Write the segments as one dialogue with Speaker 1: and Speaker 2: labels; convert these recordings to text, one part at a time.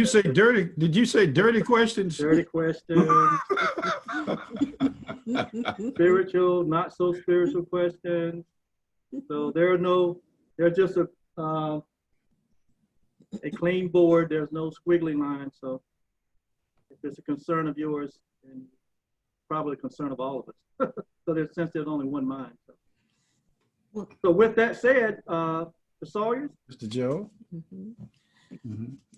Speaker 1: You say dirty? Did you say dirty questions?
Speaker 2: Dirty questions, spiritual, not so spiritual questions. So there are no, they're just a clean board. There's no squiggly lines. So if it's a concern of yours, and probably a concern of all of us. So there's, since there's only one mind. So with that said, the Sawyers.
Speaker 1: Mr. Joe?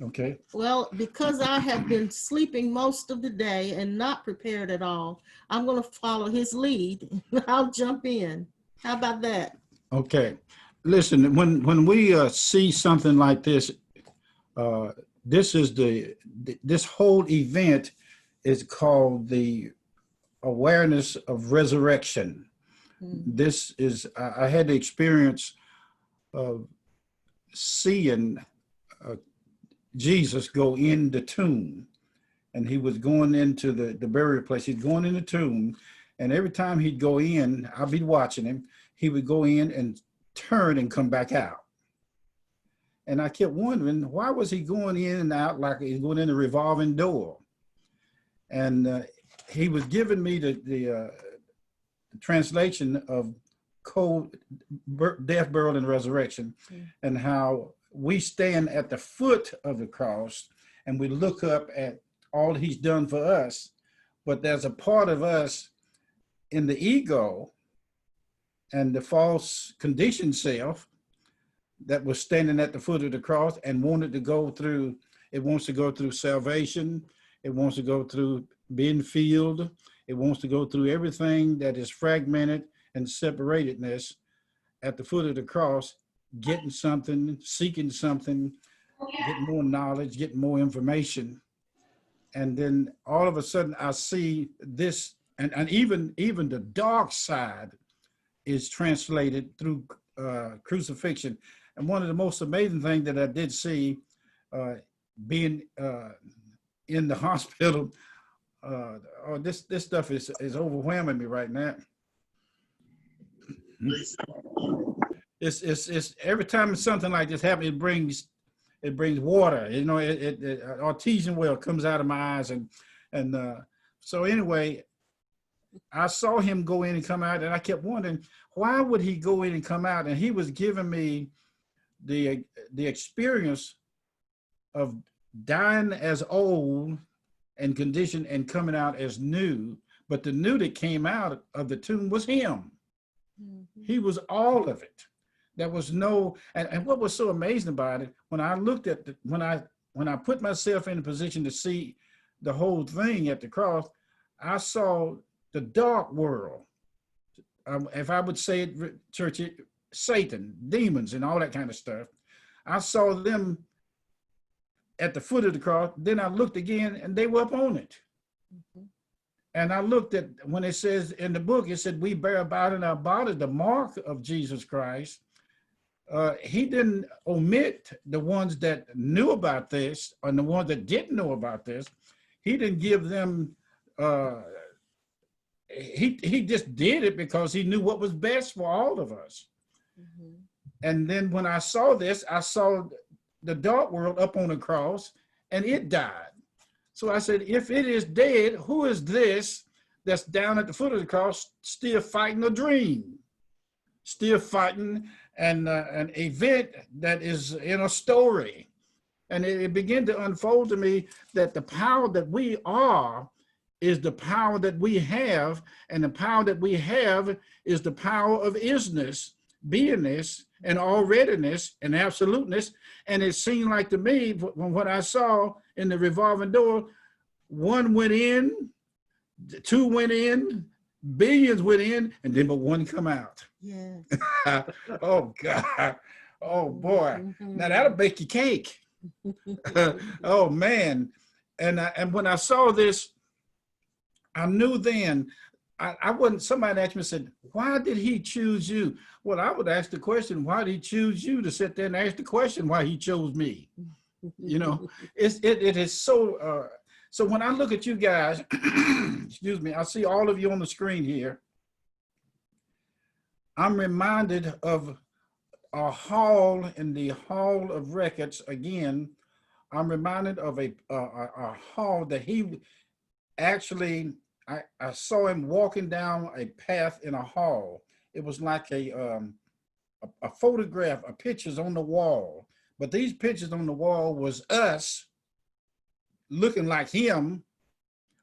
Speaker 1: Okay.
Speaker 3: Well, because I have been sleeping most of the day and not prepared at all, I'm going to follow his lead. I'll jump in. How about that?
Speaker 1: Okay. Listen, when we see something like this, this is this whole event is called the awareness of resurrection. This is, I had the experience of seeing Jesus go in the tomb, and he was going into the burial place. He's going in the tomb, and every time he'd go in, I'd be watching him, he would go in and turn and come back out. And I kept wondering, why was he going in and out like he's going in a revolving door? And he was giving me the translation of death, burial, and resurrection, and how we stand at the foot of the cross and we look up at all he's done for us, but there's a part of us in the ego and the false conditioned self that was standing at the foot of the cross and wanted to go through, it wants to go through salvation, it wants to go through being filled, it wants to go through everything that is fragmented and separatedness at the foot of the cross, getting something, seeking something, getting more knowledge, getting more information. And then all of a sudden I see this, and even the dark side is translated through crucifixion. And one of the most amazing things that I did see, being in the hospital, this stuff is overwhelming me right now. It's every time something like this happens, it brings water. You know, artesian well comes out of my eyes, and so anyway, I saw him go in and come out, and I kept wondering, why would he go in and come out? And he was giving me the experience of dying as old and conditioned and coming out as new, but the new that came out of the tomb was him. He was all of it. There was no, and what was so amazing about it, when I looked at when I put myself in a position to see the whole thing at the cross, I saw the dark world. If I would say it, church, Satan, demons, and all that kind of stuff. I saw them at the foot of the cross. Then I looked again, and they were up on it. And I looked at, when it says in the book, it said, we bear about in our body the mark of Jesus Christ. He didn't omit the ones that knew about this and the ones that didn't know about this. He didn't give them, he just did it because he knew what was best for all of us. And then when I saw this, I saw the dark world up on the cross, and it died. So I said, if it is dead, who is this that's down at the foot of the cross still fighting a dream, still fighting an event that is in a story? And it began to unfold to me that the power that we are is the power that we have, and the power that we have is the power of isness, beingness, and alreadiness, and absoluteness. And it seemed like to me, from what I saw in the revolving door, one went in, two went in, billions went in, and then but one come out.
Speaker 3: Yes.
Speaker 1: Oh God. Oh boy. Now that'll bake your cake. Oh man. And when I saw this, I knew then, I wasn't, somebody asked me, said, why did he choose you? Well, I would ask the question, why did he choose you, to sit there and ask the question why he chose me? You know, it is so, so when I look at you guys, excuse me, I see all of you on the screen here. I'm reminded of a hall in the Hall of Records, again, I'm reminded of a hall that he actually, I saw him walking down a path in a hall. It was like a photograph, a pictures on the wall. But these pictures on the wall was us looking like him,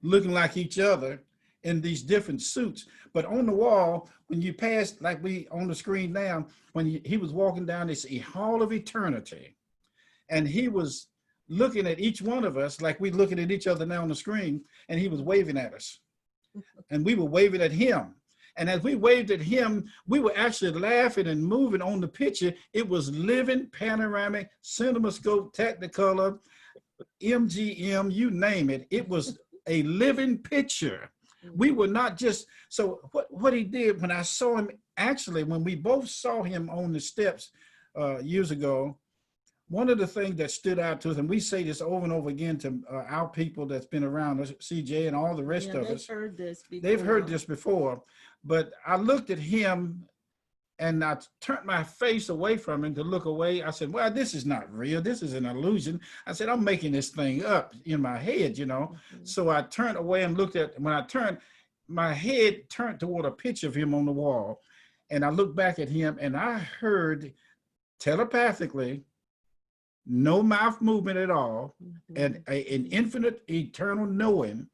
Speaker 1: looking like each other in these different suits. But on the wall, when you passed, like we on the screen now, when he was walking down this hall of eternity, and he was looking at each one of us like we looking at each other now on the screen, and he was waving at us. And we were waving at him. And as we waved at him, we were actually laughing and moving on the picture. It was living, panoramic, CinemaScope, Technicolor, MGM, you name it. It was a living picture. We were not just, so what he did when I saw him, actually, when we both saw him on the steps years ago, one of the things that stood out to us, and we say this over and over again to our people that's been around us, CJ and all the rest of us.
Speaker 3: Heard this before.
Speaker 1: They've heard this before, but I looked at him and I turned my face away from him to look away. I said, well, this is not real. This is an illusion. I said, I'm making this thing up in my head, you know? So I turned away and looked at, when I turned, my head turned toward a picture of him on the wall. And I looked back at him and I heard telepathically, no mouth movement at all, and an infinite, eternal knowing.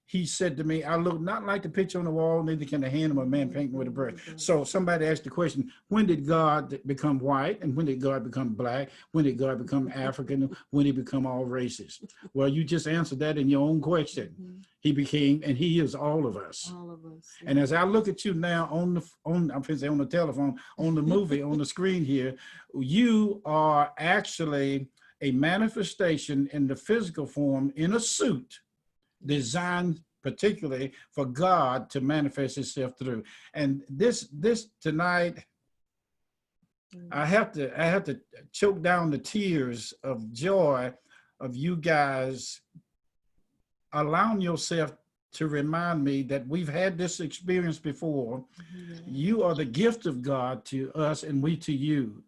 Speaker 1: He said to me, I look not like the picture on the wall, neither can the hand of a man painting with a brush. So somebody asked the question, when did God become white? And when did God become black? When did God become African? When did he become all races? Well, you just answered that in your own question. He became, and he is all of us.
Speaker 3: All of us.
Speaker 1: And as I look at you now I'm going to say on the telephone, on the movie, on the screen here, you are actually a manifestation in the physical form in a suit designed particularly for God to manifest himself through. And this tonight, I have to choke down the tears of joy of you guys allowing yourself to remind me that we've had this experience before. You are the gift of God to us and we to you.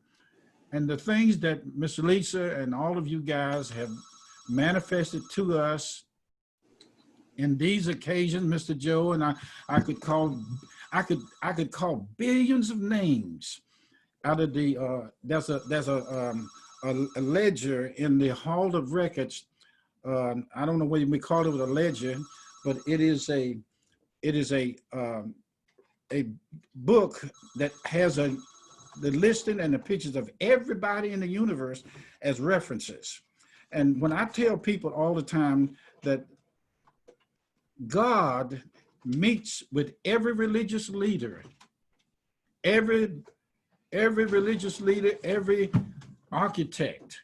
Speaker 1: And the things that Miss Lisa and all of you guys have manifested to us in these occasions, Mr. Joe, and I could call billions of names out of the there's a ledger in the Hall of Records. I don't know whether we call it a ledger, but it is a book that has the listing and the pictures of everybody in the universe as references. And when I tell people all the time that God meets with every religious leader, every religious leader, every architect,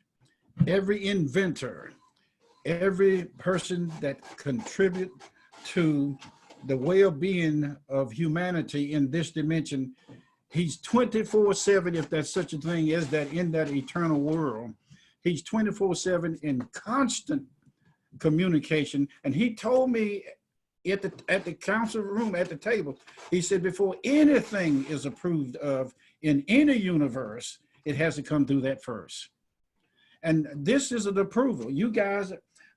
Speaker 1: every inventor, every person that contribute to the well-being of humanity in this dimension. He's 24/7, if there's such a thing as that in that eternal world. He's 24/7 in constant communication. And he told me at the council room, at the table, he said, before anything is approved of in any universe, it has to come through that first. And this is an approval. You guys,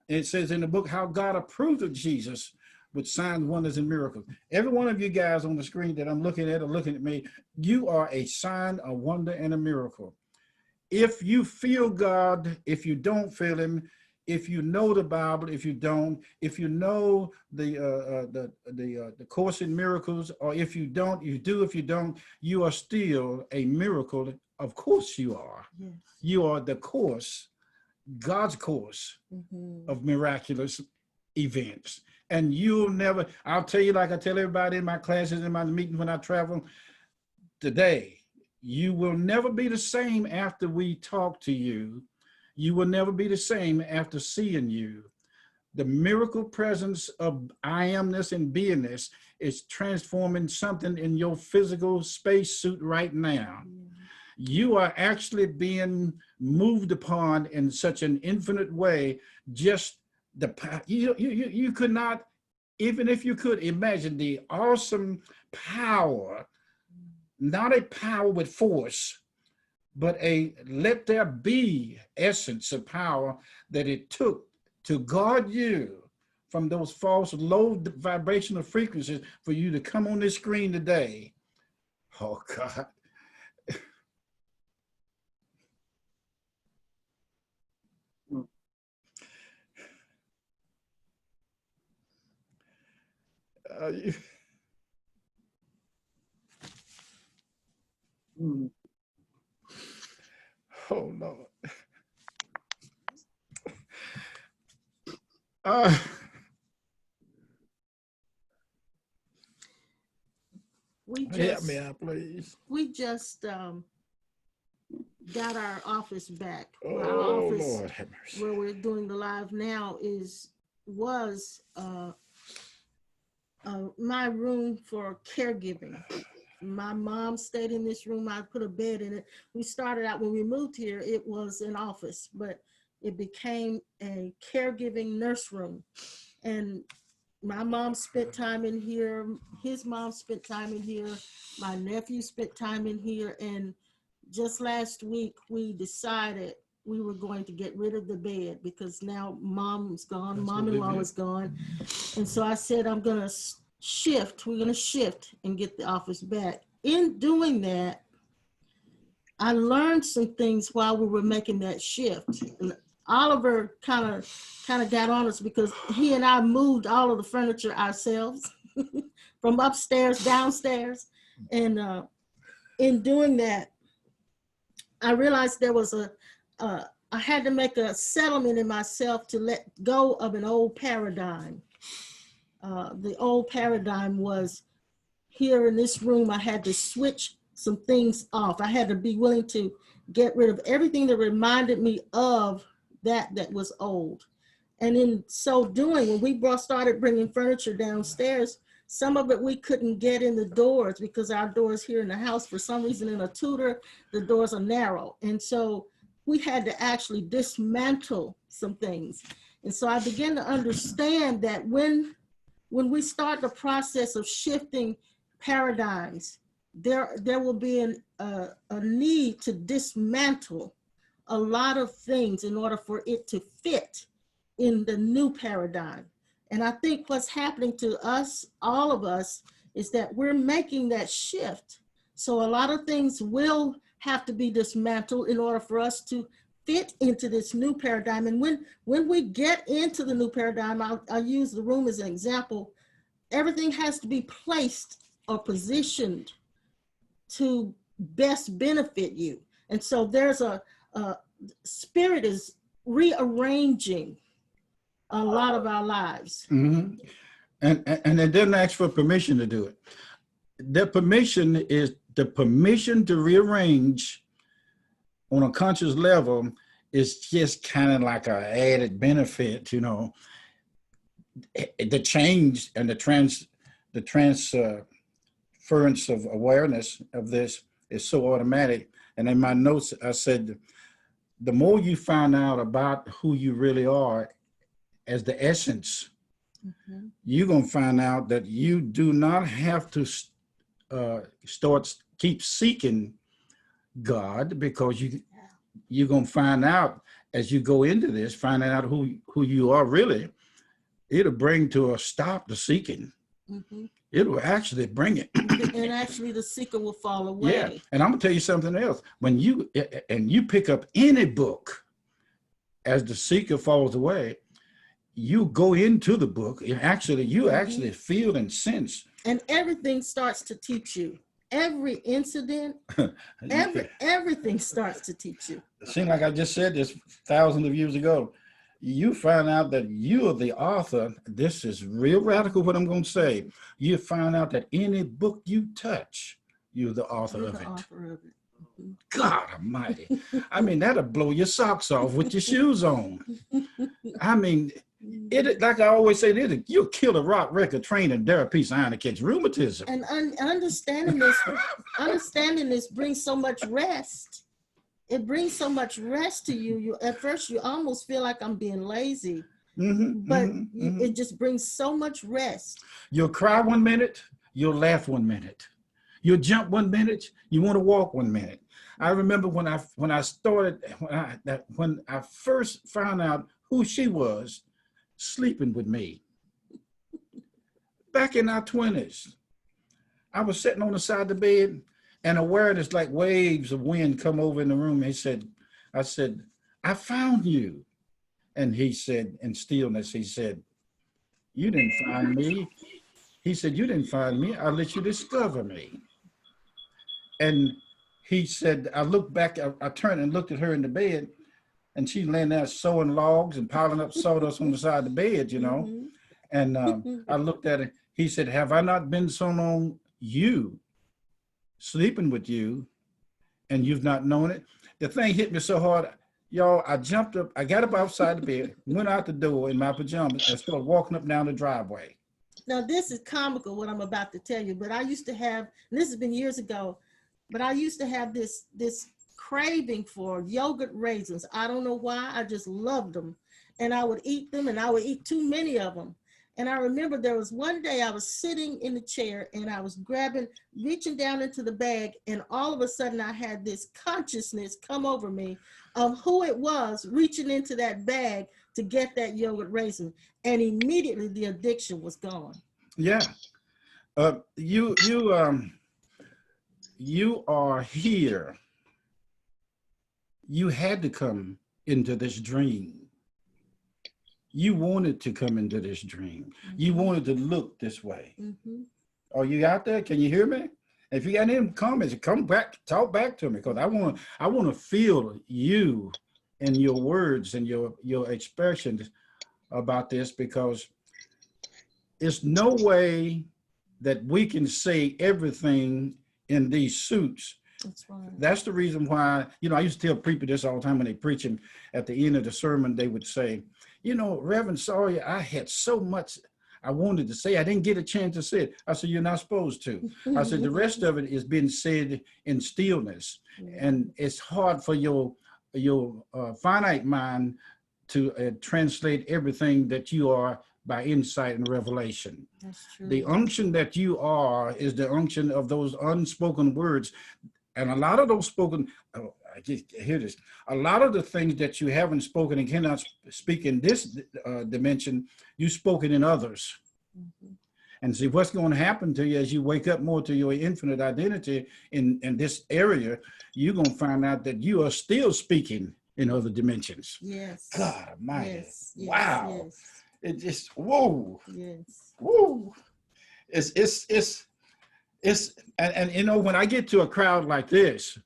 Speaker 1: it says in the book how God approved of Jesus with signs, wonders, and miracles. Every one of you guys on the screen that I'm looking at or looking at me, you are a sign, a wonder, and a miracle. If you feel God, if you don't feel him, if you know the Bible, if you don't, if you know the Course in Miracles, or if you don't, you do, if you don't, you are still a miracle. Of course you are. Yes. You are the course, God's course of miraculous events. And you'll never, I'll tell you, like I tell everybody in my classes, in my meetings when I travel today, you will never be the same after we talk to you. You will never be the same after seeing you. The miracle presence of I amness and beingness is transforming something in your physical spacesuit right now. You are actually being moved upon in such an infinite way. Just you could not, even if you could imagine the awesome power, not a power with force, but a let there be essence of power that it took to guard you from those false low vibrational frequencies for you to come on this screen today. Oh God. Oh Lord. Help me out, please.
Speaker 3: We just got our office back. Our
Speaker 1: Oh
Speaker 3: office,
Speaker 1: Lord, have mercy.
Speaker 3: where we're doing the live now, was my room for caregiving. My mom stayed in this room. I put a bed in it. We started out, when we moved here, it was an office, but it became a caregiving nurse room. And my mom spent time in here. His mom spent time in here. My nephew spent time in here. And just last week, we decided we were going to get rid of the bed because now mom's gone, mom-in-law is gone. And so I said, I'm going to shift. We're going to shift and get the office back. In doing that, I learned some things while we were making that shift. And Oliver kind of got on us because he and I moved all of the furniture ourselves from upstairs, downstairs. And in doing that, I realized there was I had to make a settlement in myself to let go of an old paradigm. The old paradigm was, here in this room, I had to switch some things off. I had to be willing to get rid of everything that reminded me of that was old. And in so doing, when we started bringing furniture downstairs, some of it we couldn't get in the doors because our doors here in the house, for some reason in a Tudor, the doors are narrow. And so we had to actually dismantle some things. And so I began to understand that when we start the process of shifting paradigms, there will be a need to dismantle a lot of things in order for it to fit in the new paradigm. And I think what's happening to us, all of us, is that we're making that shift. So a lot of things will have to be dismantled in order for us to fit into this new paradigm. And when we get into the new paradigm, I'll use the room as an example, everything has to be placed or positioned to best benefit you. And so there's spirit is rearranging a lot of our lives.
Speaker 1: Mm-hmm. And it doesn't ask for permission to do it. The permission is the permission to rearrange on a conscious level is just kind of like an added benefit, you know. The change and the transference of awareness of this is so automatic. And in my notes, I said, the more you find out about who you really are as the essence, mm-hmm. you're going to find out that you do not have to keep seeking God, because you're going to find out as you go into this, finding out who you are really. It'll bring to a stop the seeking. Mm-hmm. It will actually bring it.
Speaker 3: And actually the seeker will fall away.
Speaker 1: Yeah, and I'm gonna tell you something else. When you pick up any book, as the seeker falls away, you go into the book, you actually mm-hmm. feel and sense.
Speaker 3: And everything starts to teach you. Every incident, everything starts to teach you.
Speaker 1: It seems like I just said this thousands of years ago. You find out that you are the author. This is real radical what I'm going to say. You find out that any book you touch, you're the author of it. Mm-hmm. God almighty. I mean, that'll blow your socks off with your shoes on. I mean, it, like I always say, you'll kill a rock record train and dare a piece of iron to catch rheumatism.
Speaker 3: And understanding this brings so much rest. It brings so much rest to you. At first, you almost feel like I'm being lazy, mm-hmm, but mm-hmm. It just brings so much rest.
Speaker 1: You'll cry 1 minute, you'll laugh 1 minute. You'll jump 1 minute, you want to walk 1 minute. I remember when I started, when I first found out who she was sleeping with me back in our 20s. I was sitting on the side of the bed, and awareness like waves of wind come over in the room. I said, I found you. And he said, in stillness, he said, you didn't find me. He said, you didn't find me. I let you discover me. And he said, I looked back, I turned and looked at her in the bed, and she laying there sewing logs and piling up sawdust on the side of the bed, you know.
Speaker 3: Mhm.
Speaker 1: And I looked at it. He said, have I not been so long you, sleeping with you, and you've not known it? The thing hit me so hard, y'all, I jumped up, I got up outside the bed, went out the door in my pajamas, and started walking up down the driveway.
Speaker 3: Now, this is comical what I'm about to tell you, but I used to have, and this has been years ago, but I used to have this craving for yogurt raisins. I don't know why, I just loved them. And I would eat them, and I would eat too many of them. And I remember there was one day I was sitting in the chair and I was reaching down into the bag, and all of a sudden I had this consciousness come over me of who it was reaching into that bag to get that yogurt raisin. And immediately the addiction was gone.
Speaker 1: Yeah. You are here. You had to come into this dream. You wanted to come into this dream. You wanted to look this way.
Speaker 3: Mm-hmm.
Speaker 1: Are you out there? Can you hear me? If you got any comments, come back, talk back to me, because I want to feel you and your words and your expressions about this, because it's no way that we can say everything in these suits.
Speaker 3: That's right.
Speaker 1: That's the reason why, I used to tell people this all the time when they preaching at the end of the sermon. They would say, Reverend Sawyer, I had so much I wanted to say. I didn't get a chance to say it. I said, you're not supposed to. I said, the rest of it is being said in stillness. And it's hard for your finite mind to translate everything that you are by insight and revelation.
Speaker 3: That's true.
Speaker 1: The unction that you are is the unction of those unspoken words. And a lot of those spoken, I just hear this, a lot of the things that you haven't spoken and cannot speak in this dimension, you spoken in others.
Speaker 3: Mm-hmm.
Speaker 1: And see, what's going to happen to you as you wake up more to your infinite identity in this area, you're going to find out that you are still speaking in other dimensions.
Speaker 3: Yes.
Speaker 1: God Almighty.
Speaker 3: Yes.
Speaker 1: Wow.
Speaker 3: Yes.
Speaker 1: It just, whoa.
Speaker 3: Yes.
Speaker 1: Whoa. And when I get to a crowd like this,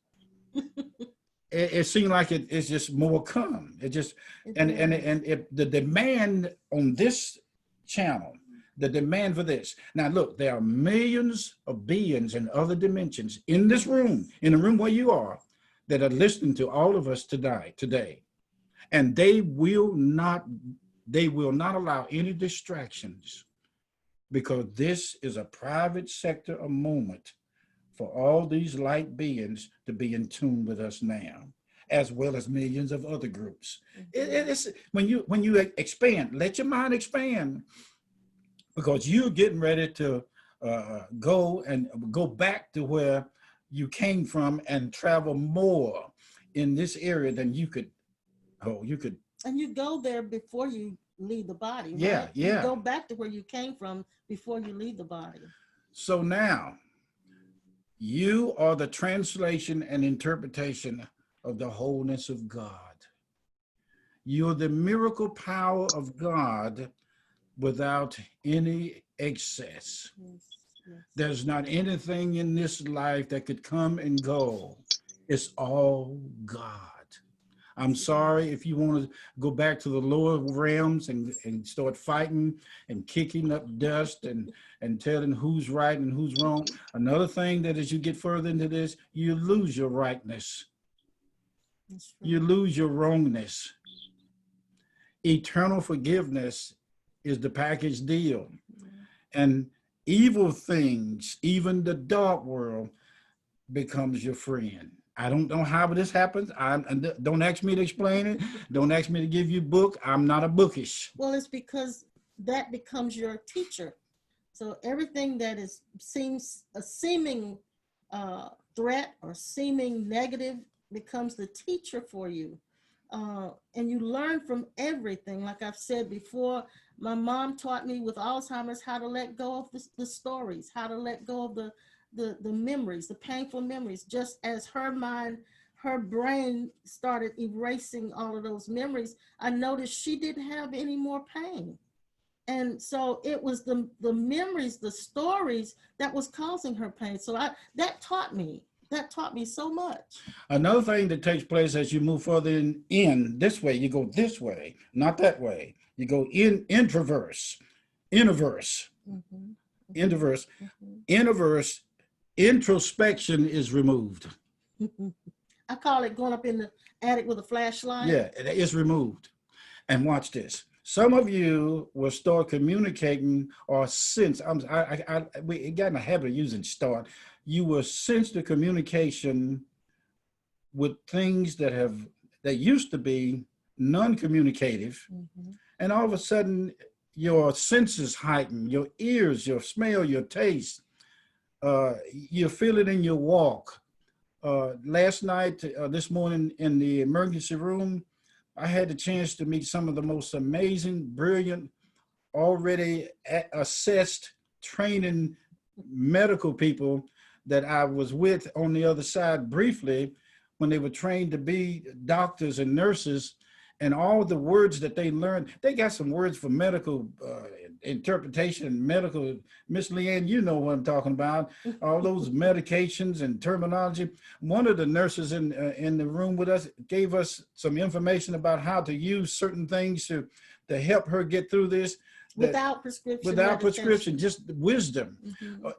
Speaker 1: it seems like it's just more come. It just, the demand on this channel, the demand for this. Now look, there are millions of beings in other dimensions in this room, in the room where you are, that are listening to all of us today. And they will not allow any distractions, because this is a private sector, a moment for all these light beings to be in tune with us now, as well as millions of other groups.
Speaker 3: Mm-hmm.
Speaker 1: It's when you expand, let your mind expand, because you're getting ready to go back to where you came from and travel more in this area than you could. And
Speaker 3: you go there before you leave the body. Right?
Speaker 1: Yeah.
Speaker 3: You go back to where you came from before you leave the body.
Speaker 1: So now, you are the translation and interpretation of the wholeness of God. You're the miracle power of God without any excess.
Speaker 3: Yes.
Speaker 1: There's not anything in this life that could come and go. It's all God. I'm sorry if you want to go back to the lower realms and start fighting and kicking up dust and telling who's right and who's wrong. Another thing that as you get further into this, you lose your rightness. You lose your wrongness. Eternal forgiveness is the package deal. And evil things, even the dark world, becomes your friend. I don't know how this happens. Don't ask me to explain it. Don't ask me to give you a book. I'm not a bookish.
Speaker 3: Well, it's because that becomes your teacher. So everything that seems a seeming threat or seeming negative becomes the teacher for you. And you learn from everything. Like I've said before, my mom taught me with Alzheimer's how to let go of the stories, how to let go of the memories, the painful memories, just as her brain started erasing all of those memories. I noticed she didn't have any more pain. And so it was the memories, the stories that was causing her pain. So that taught me so much.
Speaker 1: Another thing that takes place as you move further in this way, you go this way, not that way. You go introverse, introverse, introverse, introverse. Introspection is removed.
Speaker 3: I call it going up in the attic with a flashlight.
Speaker 1: Yeah, it is removed. And watch this. Some of you will start communicating or sense. We got in the habit of using start. You will sense the communication with things that used to be non-communicative, and all of a sudden your senses heighten. Your ears, your smell, your taste. You feel it in your walk. Last night, this morning in the emergency room, I had the chance to meet some of the most amazing, brilliant, already assessed, training medical people that I was with on the other side briefly when they were trained to be doctors and nurses, and all the words that they learned. They got some words for medical interpretation, medical. Miss Leanne, you know what I'm talking about. All those medications and terminology. One of the nurses in the room with us gave us some information about how to use certain things to help her get through this.
Speaker 3: Without prescription.
Speaker 1: Without prescription, just wisdom.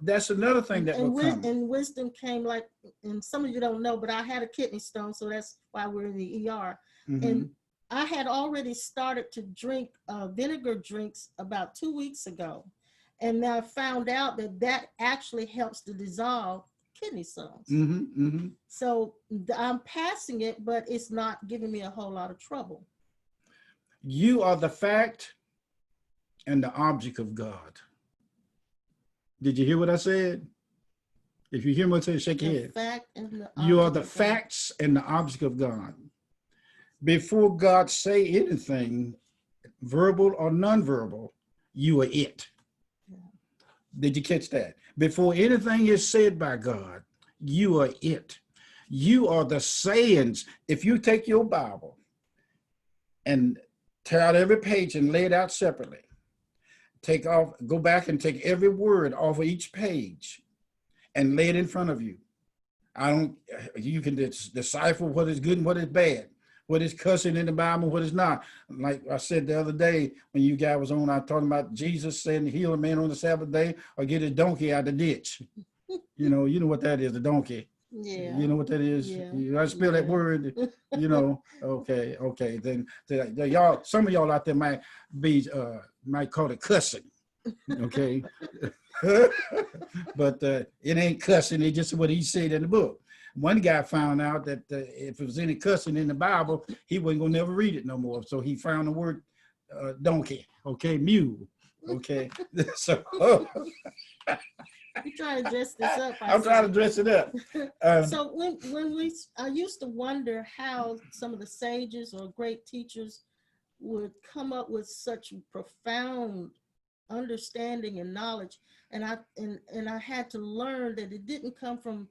Speaker 1: That's another thing that will come.
Speaker 3: And wisdom came, like, and some of you don't know, but I had a kidney stone, so that's why we're in the ER. And I had already started to drink vinegar drinks about 2 weeks ago. And I found out that actually helps to dissolve kidney stones. So I'm passing it, but it's not giving me a whole lot of trouble.
Speaker 1: You are the fact and the object of God. Did you hear what I said? If you hear what I said, shake your head. You are the facts and the object of God. Before God say anything, verbal or nonverbal, you are it. Did you catch that? Before anything is said by God, you are it. You are the sayings. If you take your Bible and tear out every page and lay it out separately, go back and take every word off of each page and lay it in front of you. You can decipher what is good and what is bad, what is cussing in the Bible, what is not. Like I said the other day when you guys was on, I talking about Jesus saying heal a man on the Sabbath day or get his donkey out the ditch. You know what that is, the donkey.
Speaker 3: Yeah.
Speaker 1: You know what that is? Yeah. I spell that word, okay. Then y'all, some of y'all out there might call it cussing. Okay. But it ain't cussing, it's just what he said in the book. One guy found out that if it was any cussing in the Bible, he wasn't gonna never read it no more. So he found the word donkey, okay, mule, okay. So
Speaker 3: You're trying to dress this up.
Speaker 1: I'm trying to dress it up.
Speaker 3: So I used to wonder how some of the sages or great teachers would come up with such profound understanding and knowledge, and I had to learn that it didn't come from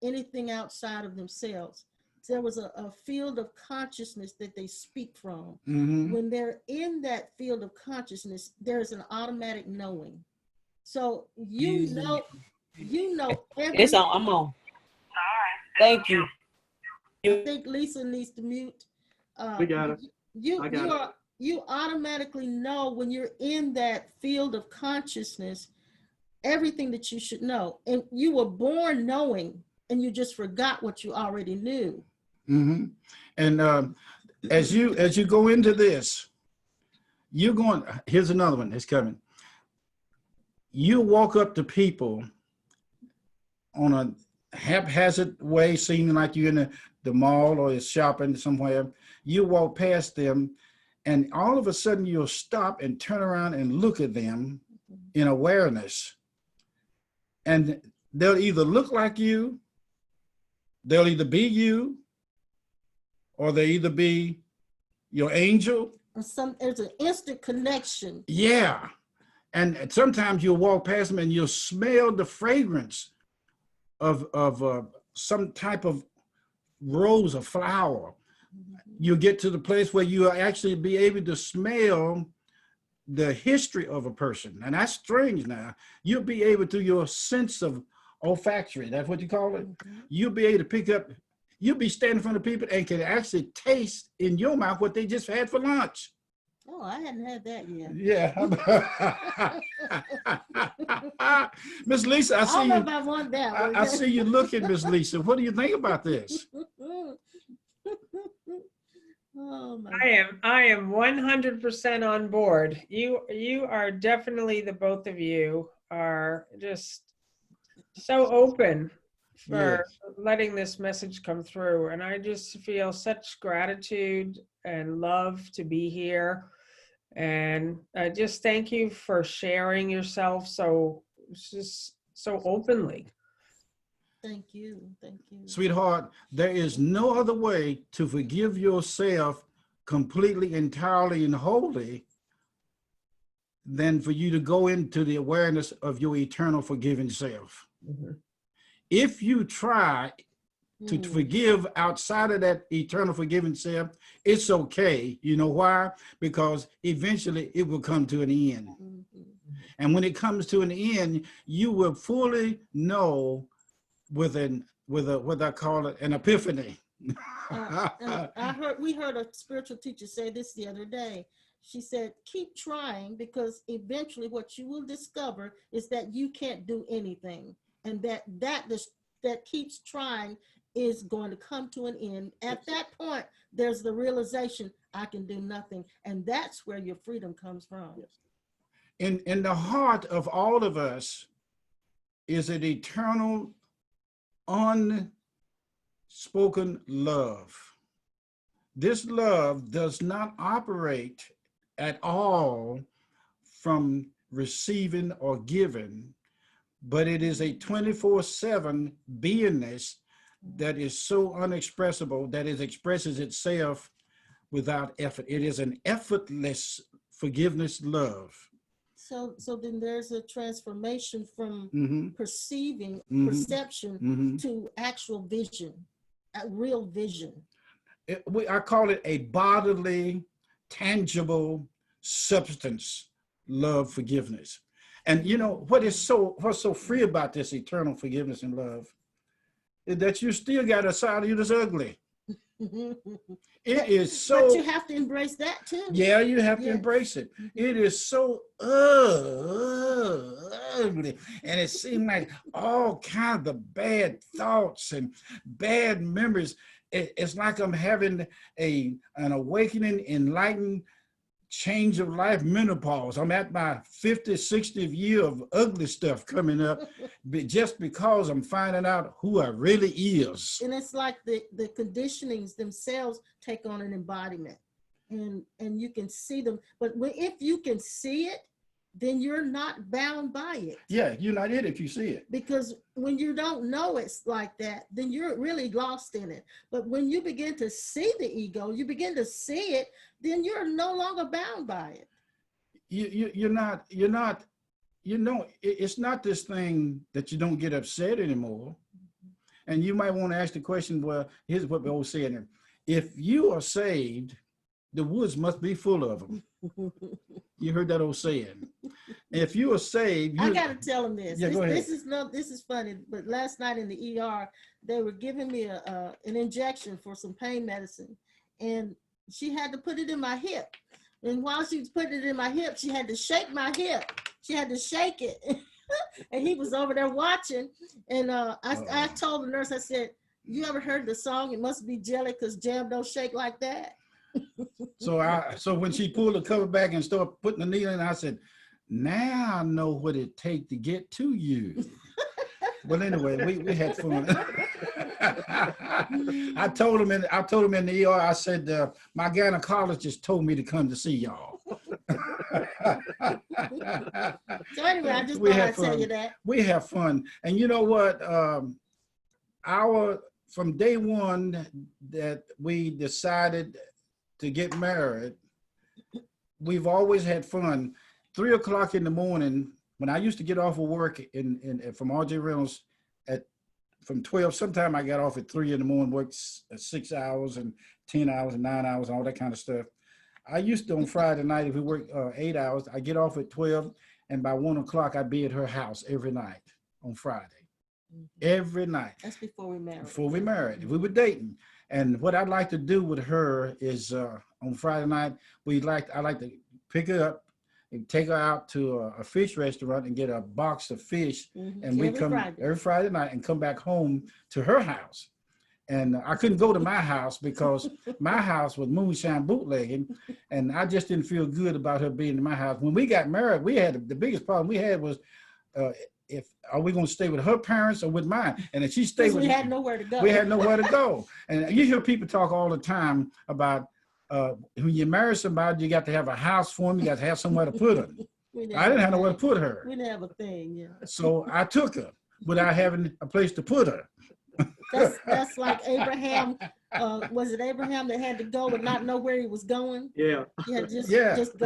Speaker 3: anything outside of themselves. There was a field of consciousness that they speak from. When they're in that field of consciousness, there's an automatic knowing. So you know everything.
Speaker 4: It's on. I'm on. All right. Thank you.
Speaker 3: I think Lisa needs to mute.
Speaker 2: We got it.
Speaker 3: You automatically know when you're in that field of consciousnness everything that you should know, and you were born knowing, and you just forgot what you already knew.
Speaker 1: And as you go into this, you're going. Here's another one that's coming. You walk up to people on a haphazard way, seeming like you're in the mall or shopping somewhere. You walk past them, and all of a sudden you'll stop and turn around and look at them in awareness. And they'll either look like you they'll either be you or they either be your angel.
Speaker 3: Or there's an instant connection.
Speaker 1: Yeah. And sometimes you'll walk past them and you'll smell the fragrance of some type of rose or flower. You'll get to the place where you'll actually be able to smell the history of a person. And that's strange now. You'll be able to your sense of olfactory, that's what you call it. You'll be able to pick up, you'll be standing in front of people and can actually taste in your mouth what they just had for lunch.
Speaker 3: Oh, I hadn't had that yet.
Speaker 1: Yeah. Miss Lisa, I
Speaker 3: I
Speaker 1: see
Speaker 3: don't know
Speaker 1: you.
Speaker 3: if I want that one.
Speaker 1: I see you looking, Miss Lisa. What do you think about this?
Speaker 3: Oh my.
Speaker 5: I am 100% on board. You are definitely, the both of you are just so open for letting this message come through. And I just feel such gratitude and love to be here. And I just thank you for sharing yourself so openly.
Speaker 3: Thank you. Thank you.
Speaker 1: Sweetheart, there is no other way to forgive yourself completely, entirely, and wholly than for you to go into the awareness of your eternal forgiving self.
Speaker 5: Mhm.
Speaker 1: If you try to
Speaker 3: Mm.
Speaker 1: forgive outside of that eternal forgiving self, it's okay. You know why? Because eventually it will come to an end.
Speaker 3: Mhm.
Speaker 1: And when it comes to an end, you will fully know with what I call it, an epiphany.
Speaker 3: And we heard a spiritual teacher say this the other day. She said, keep trying, because eventually what you will discover is that you can't do anything. And that keeps trying is going to come to an end. At that point, there's the realization, I can do nothing. And that's where your freedom comes from.
Speaker 1: In the heart of all of us is an eternal, unspoken love. This love does not operate at all from receiving or giving, but it is a 24/7 beingness that is so unexpressible that it expresses itself without effort. It is an effortless forgiveness love.
Speaker 3: So then there's a transformation from
Speaker 1: Mhm.
Speaker 3: perceiving,
Speaker 1: Mhm.
Speaker 3: perception
Speaker 1: Mhm.
Speaker 3: to actual vision, a real vision.
Speaker 1: I call it a bodily, tangible substance, love, forgiveness. And you know what's so free about this eternal forgiveness and love is that you still got a side of you that's ugly. It is so.
Speaker 3: But you have to embrace that too.
Speaker 1: Yeah, you have to
Speaker 3: Yes.
Speaker 1: embrace it. It is so ugly, and it seems like all kinds of bad thoughts and bad memories. It's like I'm having an awakening, enlightened change of life, menopause. I'm at my 50th, 60th year of ugly stuff coming up, just because I'm finding out who I really is.
Speaker 3: And it's like the conditionings themselves take on an embodiment, and you can see them. But if you can see it, then you're not bound by it.
Speaker 1: Yeah, you're not it if you see it.
Speaker 3: Because when you don't know it's like that, then you're really lost in it. But when you begin to see the ego, you begin to see it, then you're no longer bound by it.
Speaker 1: You're not, it's not this thing that you don't get upset anymore. And you might want to ask the question, well, here's what we always say in there. If you are saved, the woods must be full of them. You heard that old saying. If you are saved,
Speaker 3: I got to tell them this.
Speaker 1: Yeah, go ahead.
Speaker 3: This is funny. But last night in the ER, they were giving me an injection for some pain medicine, and she had to put it in my hip. And while she was putting it in my hip, she had to shake my hip. She had to shake it, and he was over there watching. And I told the nurse, I said, "You ever heard the song? It must be jelly, because jam don't shake like that."
Speaker 1: So when she pulled the cover back and started putting the needle in, I said, now I know what it takes to get to you. Well, anyway, we had fun. I told him in the ER, I said, my gynecologist told me to come to see y'all.
Speaker 3: So anyway, I just thought I'd tell you that.
Speaker 1: We have fun. And you know what? Our from day one that we decided to get married, we've always had fun. 3 o'clock in the morning, when I used to get off of work from RJ Reynolds from 12, sometime I got off at 3 in the morning, worked 6 hours and 10 hours and 9 hours and all that kind of stuff. I used to on Friday night, if we worked 8 hours, I get off at 12, and by 1 o'clock I'd be at her house every night on Friday. Every night.
Speaker 3: That's before we married.
Speaker 1: Before we married. We were dating. And what I'd like to do with her is on Friday night, I like to pick her up and take her out to a fish restaurant and get a box of fish. And we come every Friday night and come back home to her house. And I couldn't go to my house because my house was moonshine bootlegging, and I just didn't feel good about her being in my house. When we got married, we had the biggest problem we had was are we going to stay with her parents or with mine? And if she stayed with
Speaker 3: we had nowhere to go.
Speaker 1: We had nowhere to go. And you hear people talk all the time about when you marry somebody, you got to have a house for them. You got to have somewhere to put them. I didn't have nowhere to put her.
Speaker 3: We didn't have a thing, yeah.
Speaker 1: So I took her without having a place to put her.
Speaker 3: That's like Abraham. Was it Abraham that had to go and not know where he was going?
Speaker 2: Yeah.
Speaker 3: Yeah, just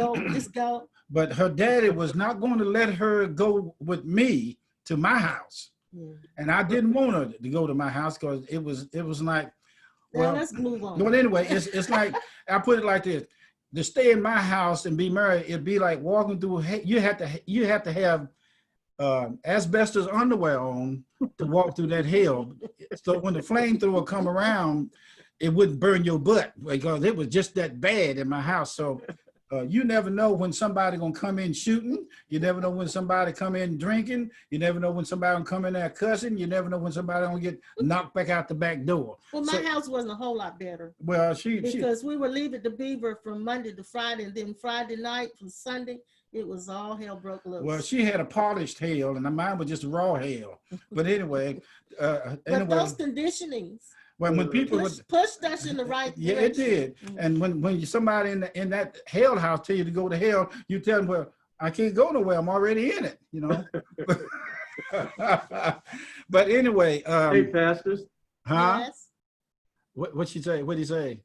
Speaker 3: go.
Speaker 1: But her daddy was not going to let her go with me to my house.
Speaker 3: Yeah.
Speaker 1: And I didn't want her to go to my house because it was like, well,
Speaker 3: let's move on.
Speaker 1: But anyway, it's like, I put it like this: to stay in my house and be married, it'd be like walking through. You have to have asbestos underwear on to walk through that hell. So when the flamethrower come around, it wouldn't burn your butt because it was just that bad in my house. So you never know when somebody gonna come in shooting. You never know when somebody come in drinking. You never know when somebody gonna come in there cussing. You never know when somebody gonna get knocked back out the back door.
Speaker 3: Well, my house wasn't a whole lot better.
Speaker 1: Well,
Speaker 3: because we would leave at the Beaver from Monday to Friday, and then Friday night from Sunday, it was all hell broke loose.
Speaker 1: Well, she had a polished hell, and mine was just raw hell. But anyway,
Speaker 3: but those conditionings.
Speaker 1: When people
Speaker 3: pushed us in the right direction.
Speaker 1: Yeah, it did. And when somebody in that hell house tell you to go to hell, you tell them, well, I can't go nowhere. I'm already in it, you know. But anyway,
Speaker 2: hey, pastors.
Speaker 1: Huh?
Speaker 3: Yes.
Speaker 1: What she say? What did he say?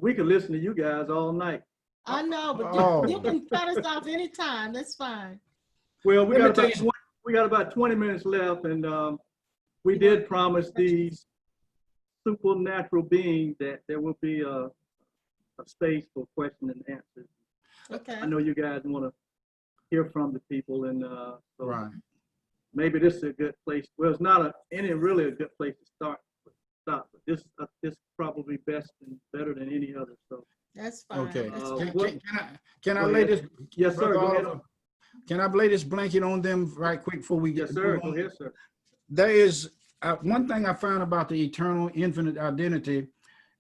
Speaker 2: We could listen to you guys all night.
Speaker 3: I know, but you can cut us off anytime. That's fine.
Speaker 2: Well, we got about 20 minutes left, and we did promise these supernatural beings that there will be a space for question and answers.
Speaker 3: Okay.
Speaker 2: I know you guys want to hear from the people, and so
Speaker 1: Right.
Speaker 2: maybe this is a good place. Well, it's not really a good place to stop, but this probably best and better than any other. So
Speaker 3: that's fine.
Speaker 1: Okay.
Speaker 3: That's
Speaker 1: Can I lay this?
Speaker 2: Yes, sir. Go ahead.
Speaker 1: Can I lay this blanket on them right quick before we get?
Speaker 2: Yes, sir. Go ahead, sir.
Speaker 1: There is one thing I found about the eternal, infinite identity,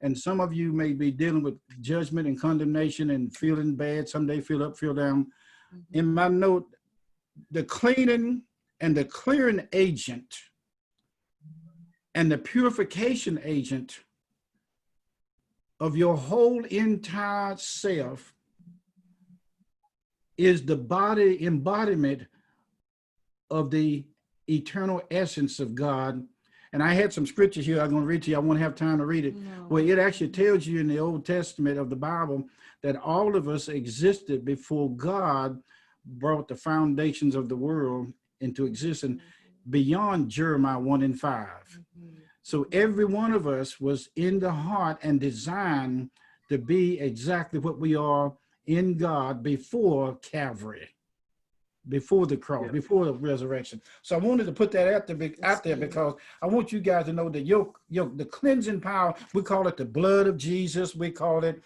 Speaker 1: and some of you may be dealing with judgment and condemnation and feeling bad. Someday feel up, feel down. Mm-hmm. In my note, the cleaning and the clearing agent and the purification agent of your whole entire self is the body embodiment of the eternal essence of God. And I had some scriptures here I'm going to read to you. I won't have time to read it. No. Well, it actually tells you in the Old Testament of the Bible that all of us existed before God brought the foundations of the world into existence beyond Jeremiah 1:5. Mm-hmm. So every one of us was in the heart and designed to be exactly what we are in God before Calvary, before the cross, before the resurrection. So I wanted to put that out there because I want you guys to know that the cleansing power, we call it the blood of Jesus. We call it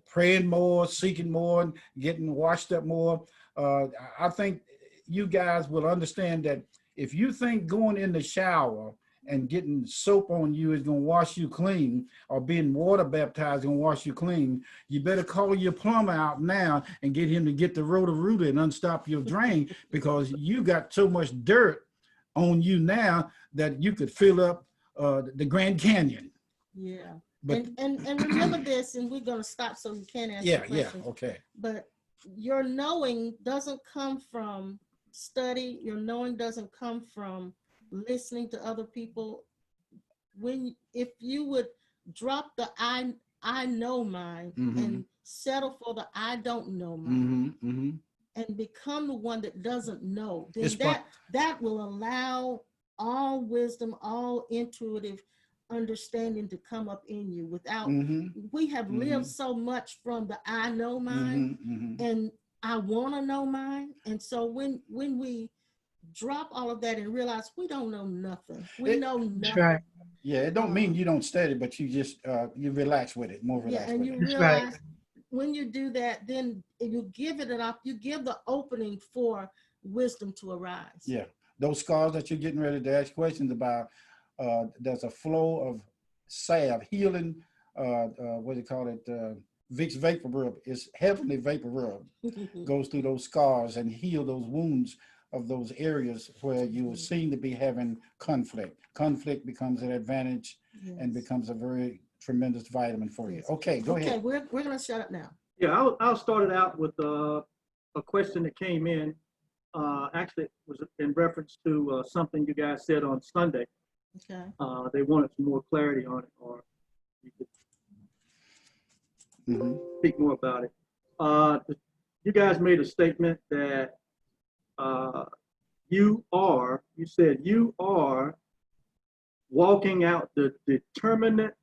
Speaker 1: praying more, seeking more, getting washed up more. I think you guys will understand that if you think going in the shower and getting soap on you is going to wash you clean, or being water baptized is going to wash you clean, you better call your plumber out now and get him to get the Roto-Rooter and unstop your drain, because you got so much dirt on you now that you could fill up the Grand Canyon.
Speaker 3: Yeah. But, and remember this, and we're going to stop so you can answer questions.
Speaker 1: Yeah, okay.
Speaker 3: But your knowing doesn't come from study. Your knowing doesn't come from listening to other people. if you would drop the I know mind and settle for the I don't know mind and become the one that doesn't know, then that will allow all wisdom, all intuitive understanding to come up in you without, we have lived so much from the I know mind and I want to know mind. And so when we drop all of that and realize we don't know nothing, we know nothing.
Speaker 4: right.
Speaker 1: Yeah, it don't mean you don't study, but you just you relax with it, more relaxed
Speaker 3: and
Speaker 1: with
Speaker 3: you
Speaker 1: it.
Speaker 4: That's right.
Speaker 3: realize when you do that, then you give it up, you give the opening for wisdom to arise.
Speaker 1: Yeah, those scars that you're getting ready to ask questions about, there's a flow of salve, healing, what do you call it, Vicks Vapor Rub. It's heavenly vapor rub. Goes through those scars and heal those wounds of those areas where you seem to be having conflict. Conflict becomes an advantage and becomes a very tremendous vitamin for you. Okay, go ahead.
Speaker 3: Okay, we're gonna shut up now.
Speaker 2: Yeah, I'll start it out with a question that came in. Actually, it was in reference to something you guys said on Sunday.
Speaker 3: Okay.
Speaker 2: They wanted some more clarity on it, or you could speak more about it. You guys made a statement that you said you are walking out the determinate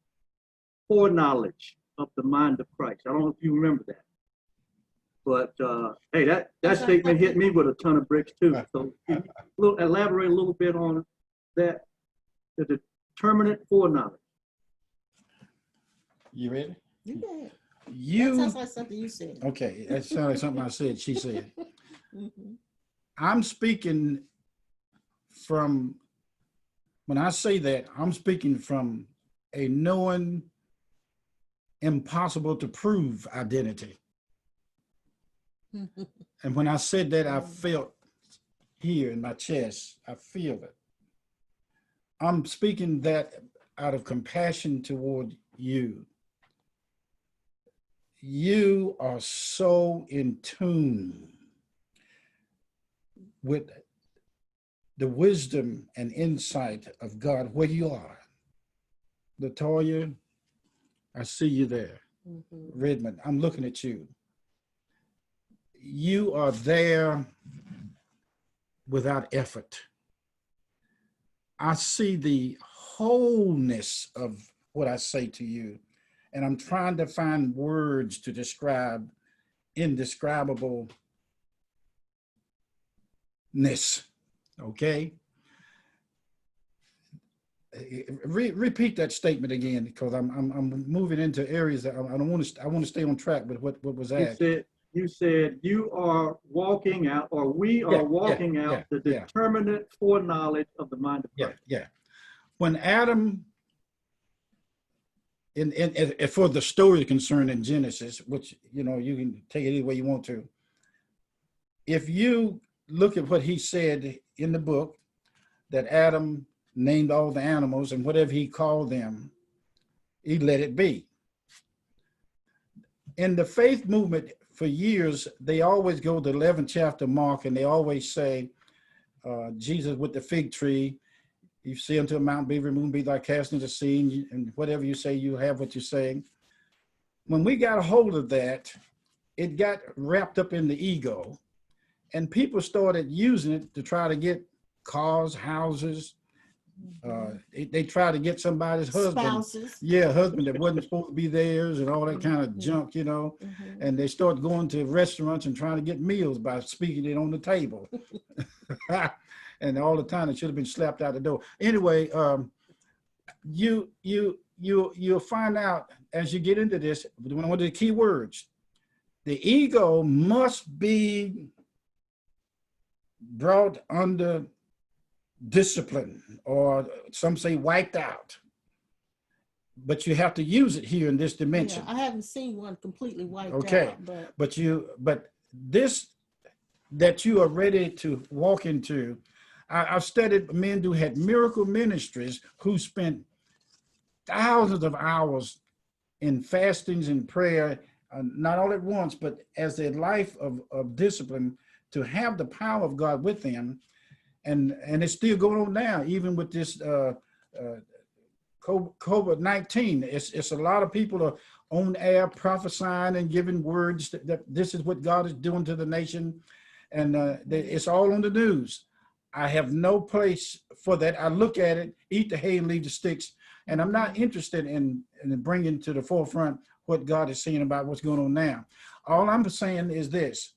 Speaker 2: foreknowledge of the mind of Christ. I don't know if you remember that. But hey, that statement hit me with a ton of bricks too. So can you elaborate a little bit on that, the determinate foreknowledge?
Speaker 1: You ready?
Speaker 3: You did.
Speaker 1: You.
Speaker 3: That sounds like something you said.
Speaker 1: Okay, that sounds like something I said. She said. I'm speaking from, when I say that, I'm speaking from a known, impossible to prove identity. And when I said that, I felt here in my chest, I feel it. I'm speaking that out of compassion toward you. You are so in tune with the wisdom and insight of God where you are. LaToya, I see you there. Redmond, I'm looking at you. You are there without effort. I see the wholeness of what I say to you, and I'm trying to find words to describe indescribableness. Okay? Repeat that statement again, because I'm moving into areas that I don't want to. I want to stay on track with what was asked.
Speaker 2: You said you are walking out, or we are walking out the determinate foreknowledge of the mind of Christ.
Speaker 1: Yeah. When Adam, in for the story concerned in Genesis, which you can take it any way you want to. If you look at what he said in the book, that Adam named all the animals, and whatever he called them, he let it be. In the faith movement, for years, they always go to the 11th chapter mark, and they always say, Jesus with the fig tree, you see unto a mountain be removed, be like cast into the sea, and whatever you say, you have what you're saying. When we got a hold of that, it got wrapped up in the ego, and people started using it to try to get cars, houses. They try to get somebody's husband.
Speaker 3: Spouses.
Speaker 1: Yeah, husband that wasn't supposed to be theirs and all that kind of junk, and they start going to restaurants and trying to get meals by speaking it on the table. And all the time it should have been slapped out the door. Anyway, you'll find out as you get into this, one of the key words, the ego must be brought under discipline, or some say wiped out, but you have to use it here in this dimension.
Speaker 3: I haven't seen one completely wiped
Speaker 1: out. But this that you are ready to walk into, I've studied men who had miracle ministries who spent thousands of hours in fastings and prayer, not all at once, but as their life of discipline, to have the power of God with them. And it's still going on now, even with this COVID-19. It's a lot of people are on air prophesying and giving words that this is what God is doing to the nation, and it's all on the news. I have no place for that. I look at it, eat the hay and leave the sticks, and I'm not interested in bringing to the forefront what God is saying about what's going on now. All I'm saying is this: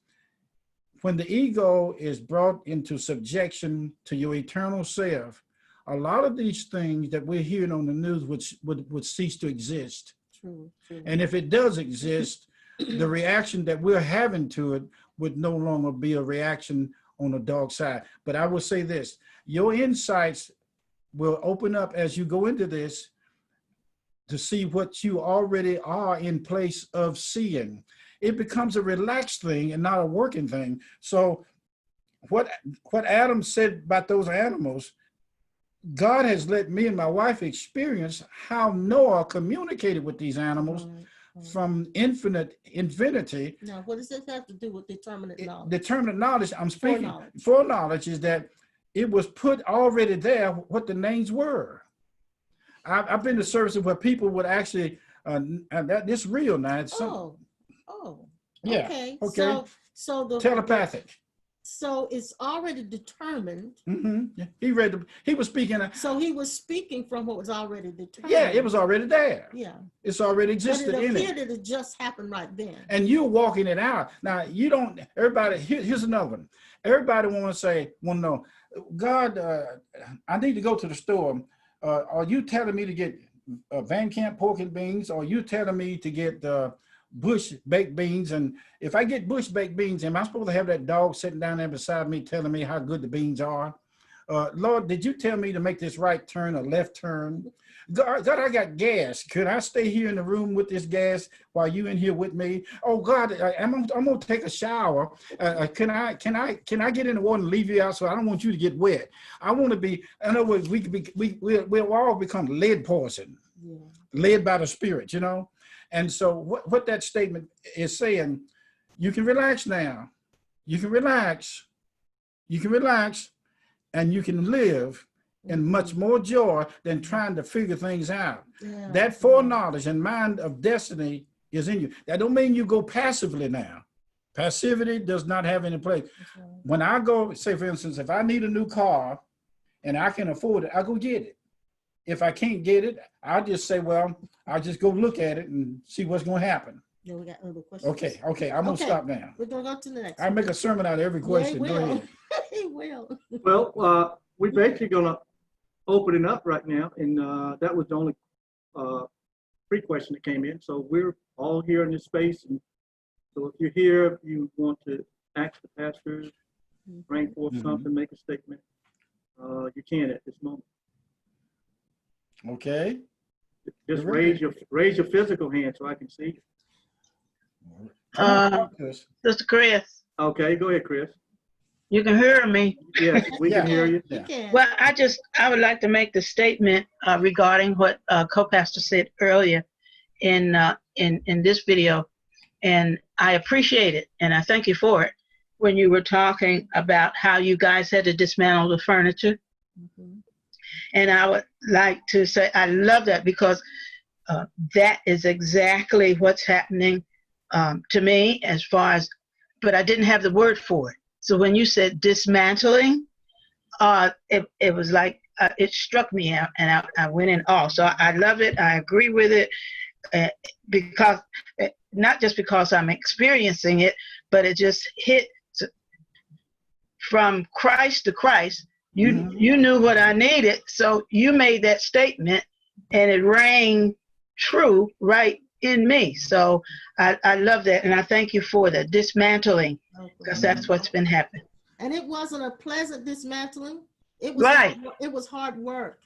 Speaker 1: when the ego is brought into subjection to your eternal self, a lot of these things that we're hearing on the news would cease to exist.
Speaker 3: True.
Speaker 1: And if it does exist, the reaction that we're having to it would no longer be a reaction on the dark side. But I will say this: your insights will open up as you go into this to see what you already are in place of seeing. It becomes a relaxed thing and not a working thing. So what Adam said about those animals, God has let me and my wife experience how Noah communicated with these animals from infinity.
Speaker 3: Now, what does this have to do with determinate knowledge?
Speaker 1: Determinate knowledge, I'm speaking foreknowledge, is that it was put already there what the names were. I've been to services where people would actually, this real now. It's yeah,
Speaker 3: okay. So the
Speaker 1: telepathic.
Speaker 3: So it's already determined.
Speaker 1: Yeah. He was speaking.
Speaker 3: So he was speaking from what was already determined.
Speaker 1: Yeah, it was already there.
Speaker 3: Yeah.
Speaker 1: It's already existed in it.
Speaker 3: But it appeared that it just happened right then.
Speaker 1: And you're walking it out. Now, you don't, everybody, here's another one. Everybody want to know, God, I need to go to the store. Are you telling me to get Van Camp pork and beans? Or are you telling me to get Bush baked beans? And if I get Bush baked beans, am I supposed to have that dog sitting down there beside me telling me how good the beans are? Lord, did you tell me to make this right turn or left turn? God, I got gas. Could I stay here in the room with this gas while you in here with me? Oh God, I'm gonna take a shower. Can I get in the water and leave you out? So I don't want you to get wet. I want to be. In other words, we'll all become lead poison, led by the Spirit, you know. And so what that statement is saying, you can relax now. You can relax. You can relax, and you can live in much more joy than trying to figure things out. Yeah. That foreknowledge and mind of destiny is in you. That don't mean you go passively now. Passivity does not have any place. Okay. When I go, say for instance, if I need a new car and I can afford it, I go get it. If I can't get it, I'll just say, well, I'll just go look at it and see what's going to happen.
Speaker 3: Yeah, we got other questions.
Speaker 1: Okay, I'm going to stop now.
Speaker 3: We're going to go to the next
Speaker 1: I make a sermon out of every question.
Speaker 3: Yeah,
Speaker 1: go ahead.
Speaker 3: He will.
Speaker 2: Well, we're basically going to open it up right now, and that was the only pre-question that came in. So we're all here in this space, and so if you're here, if you want to ask the pastor, bring forth something, make a statement, you can at this moment.
Speaker 1: Okay.
Speaker 2: Just raise your physical hand so I can see
Speaker 6: you. Sister Chris.
Speaker 2: Okay, go ahead, Chris.
Speaker 6: You can hear me.
Speaker 2: Yes, we can hear you.
Speaker 6: Well, I would like to make the statement regarding what co-pastor said earlier in this video, and I appreciate it, and I thank you for it. When you were talking about how you guys had to dismantle the furniture, and I would like to say I love that, because that is exactly what's happening to me, as far as, but I didn't have the word for it. So when you said dismantling, it was like, it struck me out, and I went in awe. So I love it. I agree with it, because not just because I'm experiencing it, but it just hit from Christ to Christ. You knew what I needed, so you made that statement, and it rang true right in me. So I love that, and I thank you for that dismantling, because that's what's been happening.
Speaker 3: And it wasn't a pleasant dismantling. It was
Speaker 6: right.
Speaker 3: It was hard work.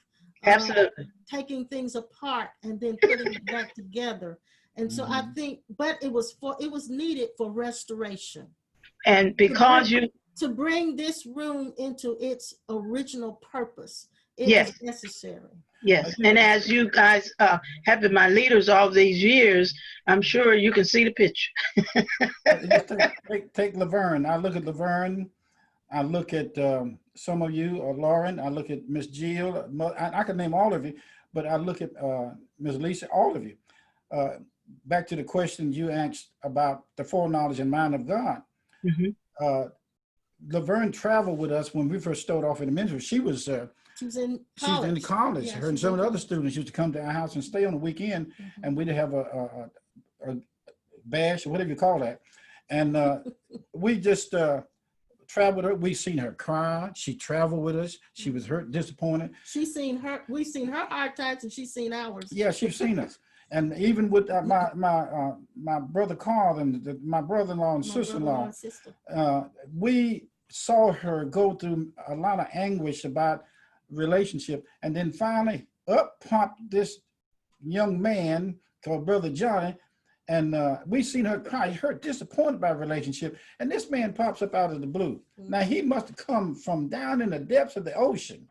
Speaker 6: Absolutely.
Speaker 3: Taking things apart and then putting it back together. And so I think, but it was needed for restoration.
Speaker 6: And because
Speaker 3: to bring this room into its original purpose, it was necessary.
Speaker 6: Yes, and as you guys have been my leaders all these years, I'm sure you can see the picture.
Speaker 1: take Laverne. I look at Laverne. I look at some of you, or Lauren. I look at Miss Jill. I can name all of you, But I look at Ms. Lisa, all of you. Back to the question you asked about the foreknowledge and mind of God.
Speaker 6: Mhm.
Speaker 1: Laverne traveled with us when we first started off in the ministry.
Speaker 3: She was in
Speaker 1: She's in college.
Speaker 3: Yeah,
Speaker 1: Her and
Speaker 3: she's
Speaker 1: some
Speaker 3: in
Speaker 1: of the other
Speaker 3: college.
Speaker 1: students used to come to our house and stay on the weekend,
Speaker 3: Mhm.
Speaker 1: and we'd have a bash or whatever you call that. And we just traveled her. We seen her cry. She traveled with us. She was hurt, disappointed.
Speaker 3: We've seen her hard times and she's seen ours.
Speaker 1: Yeah, she's seen us. And even with my brother Carl and my brother-in-law and
Speaker 3: My brother-in-law
Speaker 1: sister-in-law,
Speaker 3: and sister.
Speaker 1: we saw her go through a lot of anguish about relationship, and then finally up popped this young man called Brother Johnny, and we seen her cry, her disappointed by relationship, and this man pops up out of the blue. Now he must have come from down in the depths of the ocean,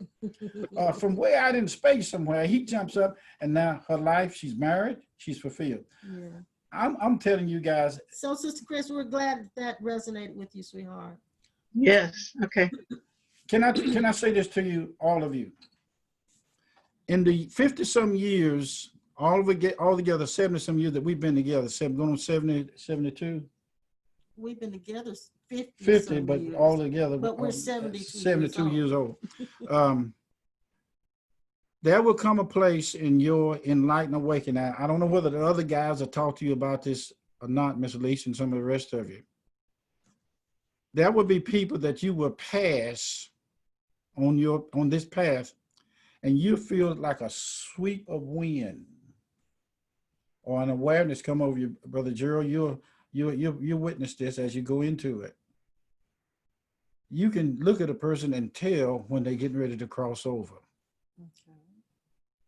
Speaker 1: from way out in space somewhere. He jumps up, and now her life, she's married, she's fulfilled.
Speaker 3: Yeah.
Speaker 1: I'm telling you guys.
Speaker 3: So, Sister Chris, we're glad that resonated with you, sweetheart.
Speaker 6: Yes. Okay.
Speaker 1: Can I say this to you, all of you? In the 50-some years, all together, 70-some years that we've been together, going on 70, 72?
Speaker 3: We've been together 50,
Speaker 1: 50, but
Speaker 3: years.
Speaker 1: all together.
Speaker 3: But we're 72
Speaker 1: 72 years old. There will come a place in your enlightened awakening. I don't know whether the other guys have talked to you about this or not, Miss Elise, and some of the rest of you. There will be people that you will pass on this path, and you feel like a sweep of wind or an awareness come over you, Brother Gerald. You witness this as you go into it. You can look at a person and tell when they're getting ready to cross over.
Speaker 3: Okay.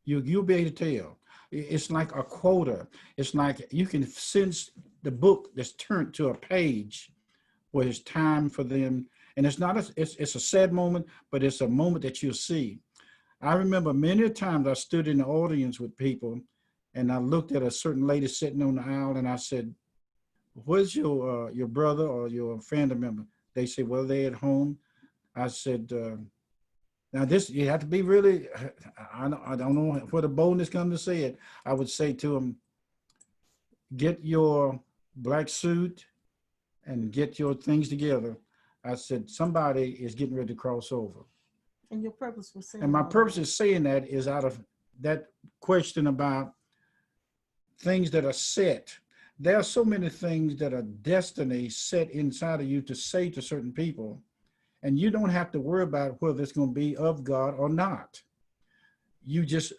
Speaker 1: You'll be able to tell. It's like a quota. It's like you can sense the book that's turned to a page where it's time for them. And it's not it's a sad moment, but it's a moment that you'll see. I remember many times I stood in the audience with people, and I looked at a certain lady sitting on the aisle, and I said, "Where's your brother or your family member?" They said, "Well, they're at home." I said, "Now this, you have to be really, I don't know where the boldness comes to say it." I would say to them, "Get your black suit and get your things together." I said, "Somebody is getting ready to cross over."
Speaker 3: And your purpose was saying.
Speaker 1: And my
Speaker 3: all
Speaker 1: purpose
Speaker 3: that.
Speaker 1: is saying that is out of that question about things that are set. There are so many things that are destiny set inside of you to say to certain people, and you don't have to worry about whether it's going to be of God or not. You just,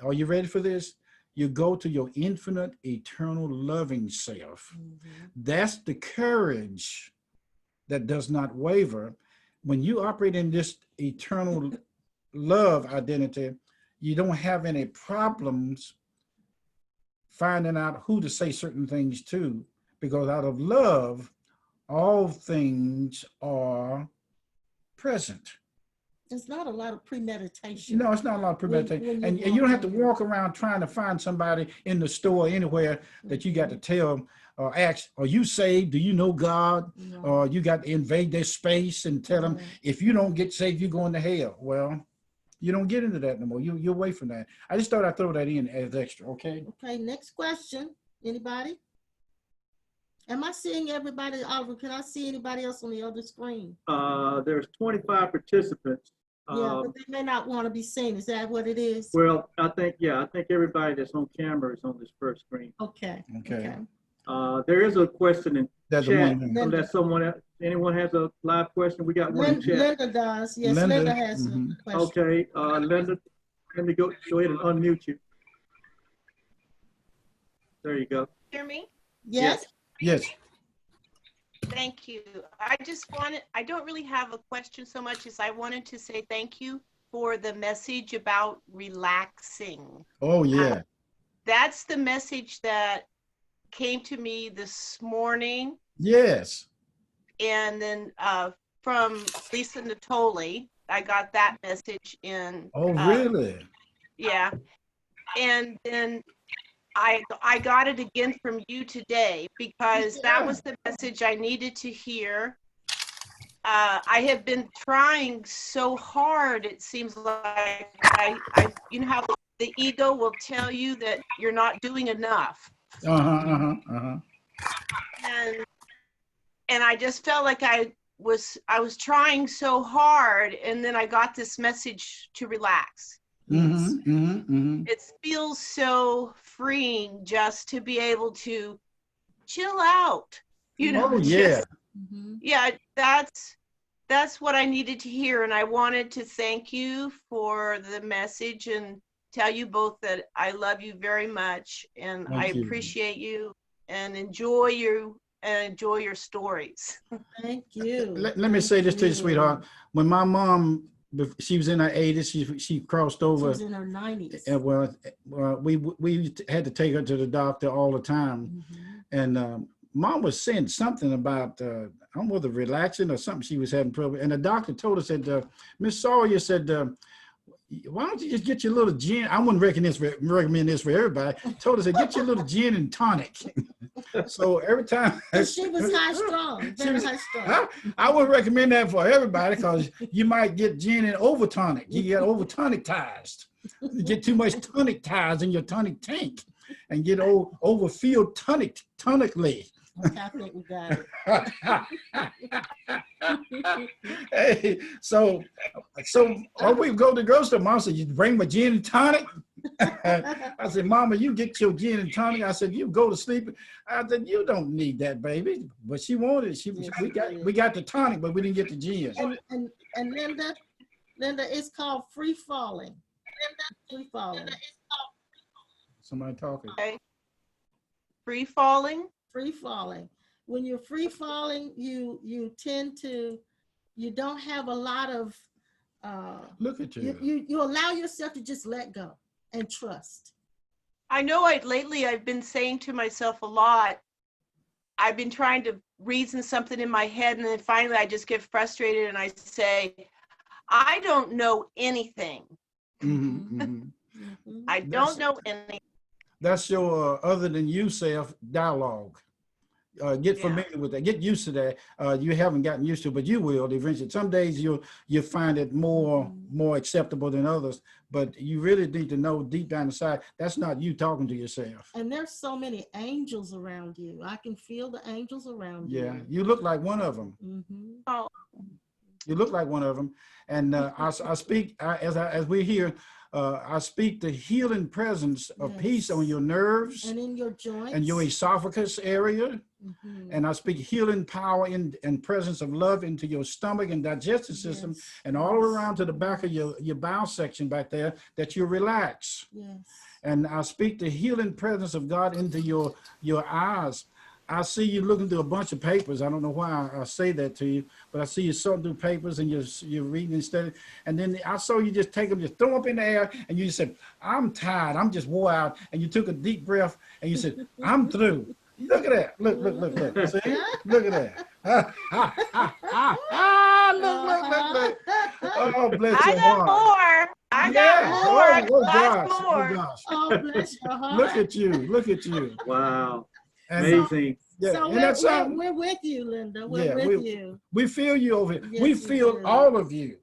Speaker 1: are you ready for this? You go to your infinite, eternal, loving self.
Speaker 3: Mm-hmm.
Speaker 1: That's the courage that does not waver. When you operate in this eternal love identity, you don't have any problems finding out who to say certain things to, because out of love, all things are present.
Speaker 3: It's not a lot of premeditation.
Speaker 1: No, it's not a lot of premeditation.
Speaker 3: When
Speaker 1: And you don't have to walk around trying to find somebody in the store anywhere that you got to tell or ask, are you saved? Do you know God?
Speaker 3: No.
Speaker 1: Or you got to invade their space and tell them, if you don't get saved, you're going to hell. Well, you don't get into that no more. You're away from that. I just thought I'd throw that in as extra, okay?
Speaker 3: Okay, next question. Anybody? Am I seeing everybody? Oliver, can I see anybody else on the other screen?
Speaker 2: There's 25 participants.
Speaker 3: Yeah, but they may not want to be seen. Is that what it is?
Speaker 2: Well, I think everybody that's on camera is on this first screen.
Speaker 3: Okay.
Speaker 1: Okay.
Speaker 2: There is a question in
Speaker 1: That's the
Speaker 2: chat.
Speaker 1: one.
Speaker 2: Unless anyone has a live question, we got one in chat.
Speaker 3: Linda does. Yes, Linda has a question.
Speaker 2: Okay, Linda, let me go ahead and unmute you. There you go.
Speaker 7: Hear me?
Speaker 3: Yes.
Speaker 1: Yes.
Speaker 7: Thank you. I don't really have a question so much as I wanted to say thank you for the message about relaxing.
Speaker 1: Oh, yeah.
Speaker 7: That's the message that came to me this morning.
Speaker 1: Yes.
Speaker 7: And then from Lisa Natoli, I got that message in.
Speaker 1: Oh, really?
Speaker 7: Yeah. And then I got it again from you today, because that was the message I needed to hear. I have been trying so hard. It seems like I you know how the ego will tell you that you're not doing enough. And I just felt like I was trying so hard, and then I got this message to relax. It feels so freeing just to be able to chill out, you know.
Speaker 1: Oh, yeah.
Speaker 7: Yeah, that's what I needed to hear, and I wanted to thank you for the message and tell you both that I love you very much, and I appreciate you and enjoy you and enjoy your stories.
Speaker 3: Thank you.
Speaker 1: Let me say this to you, sweetheart. When my mom, she was in her 80s, she crossed over.
Speaker 3: She was in her 90s.
Speaker 1: And well, we had to take her to the doctor all the time. And mom was saying something about, I don't know whether relaxing or something she was having trouble. And the doctor told us that, Miss Sawyer said, why don't you just get your little gin? I wouldn't recommend this for everybody. Told us to get your little gin and tonic. So every time.
Speaker 3: She was high strung, very high strung.
Speaker 1: I would recommend that for everybody because you might get gin and over tonic. You get over tonicized. You get too much tonic in your tonic tank and get overfilled tonically.
Speaker 3: Okay, I think we got it.
Speaker 1: Hey, so when we go to the grocery store, Mom said, you bring my gin and tonic? I said, Mama, you get your gin and tonic. I said, you go to sleep. I said, you don't need that, baby. But she wanted it. We got the tonic, but we didn't get the gin.
Speaker 3: And Linda, it's called Freefalling. Freefalling.
Speaker 1: Somebody talking.
Speaker 7: Okay. Freefalling?
Speaker 3: Freefalling. When you're free falling, you tend to, you don't have a lot of
Speaker 1: Look at you.
Speaker 3: You allow yourself to just let go and trust.
Speaker 7: I know lately I've been saying to myself a lot, I've been trying to reason something in my head, and then finally I just get frustrated and I say, I don't know anything. I don't know anything.
Speaker 1: That's your other than you self dialogue. Get familiar with that. Get used to that. You haven't gotten used to it, but you will eventually. Some days you'll find it more acceptable than others, but you really need to know deep down inside that's not you talking to yourself.
Speaker 3: And there's so many angels around you. I can feel the angels around you.
Speaker 1: Yeah, you look like one of them.
Speaker 7: Oh.
Speaker 1: You look like one of them. And I speak as we're here. I speak the healing presence of peace on your nerves
Speaker 3: and in your joints
Speaker 1: and your esophagus area. And I speak healing power and presence of love into your stomach and digestive system and all around to the back of your bowel section back there, that you relax. And I speak the healing presence of God into your eyes. I see you looking through a bunch of papers. I don't know why I say that to you, but I see you sorting through papers and you're reading and studying. And then I saw you just take them, just throw them up in the air, and you just said, I'm tired, I'm just wore out. And you took a deep breath and you said, I'm through. Look at that. Look. See? Look at that. Look. Oh, bless your heart.
Speaker 7: I got more.
Speaker 1: Oh, gosh.
Speaker 3: Oh, bless your heart.
Speaker 1: Look at you.
Speaker 2: Wow.
Speaker 1: And
Speaker 2: amazing.
Speaker 3: So we're with you, Linda. We're with you.
Speaker 1: We feel you over here.
Speaker 3: Yes,
Speaker 1: we feel all of you.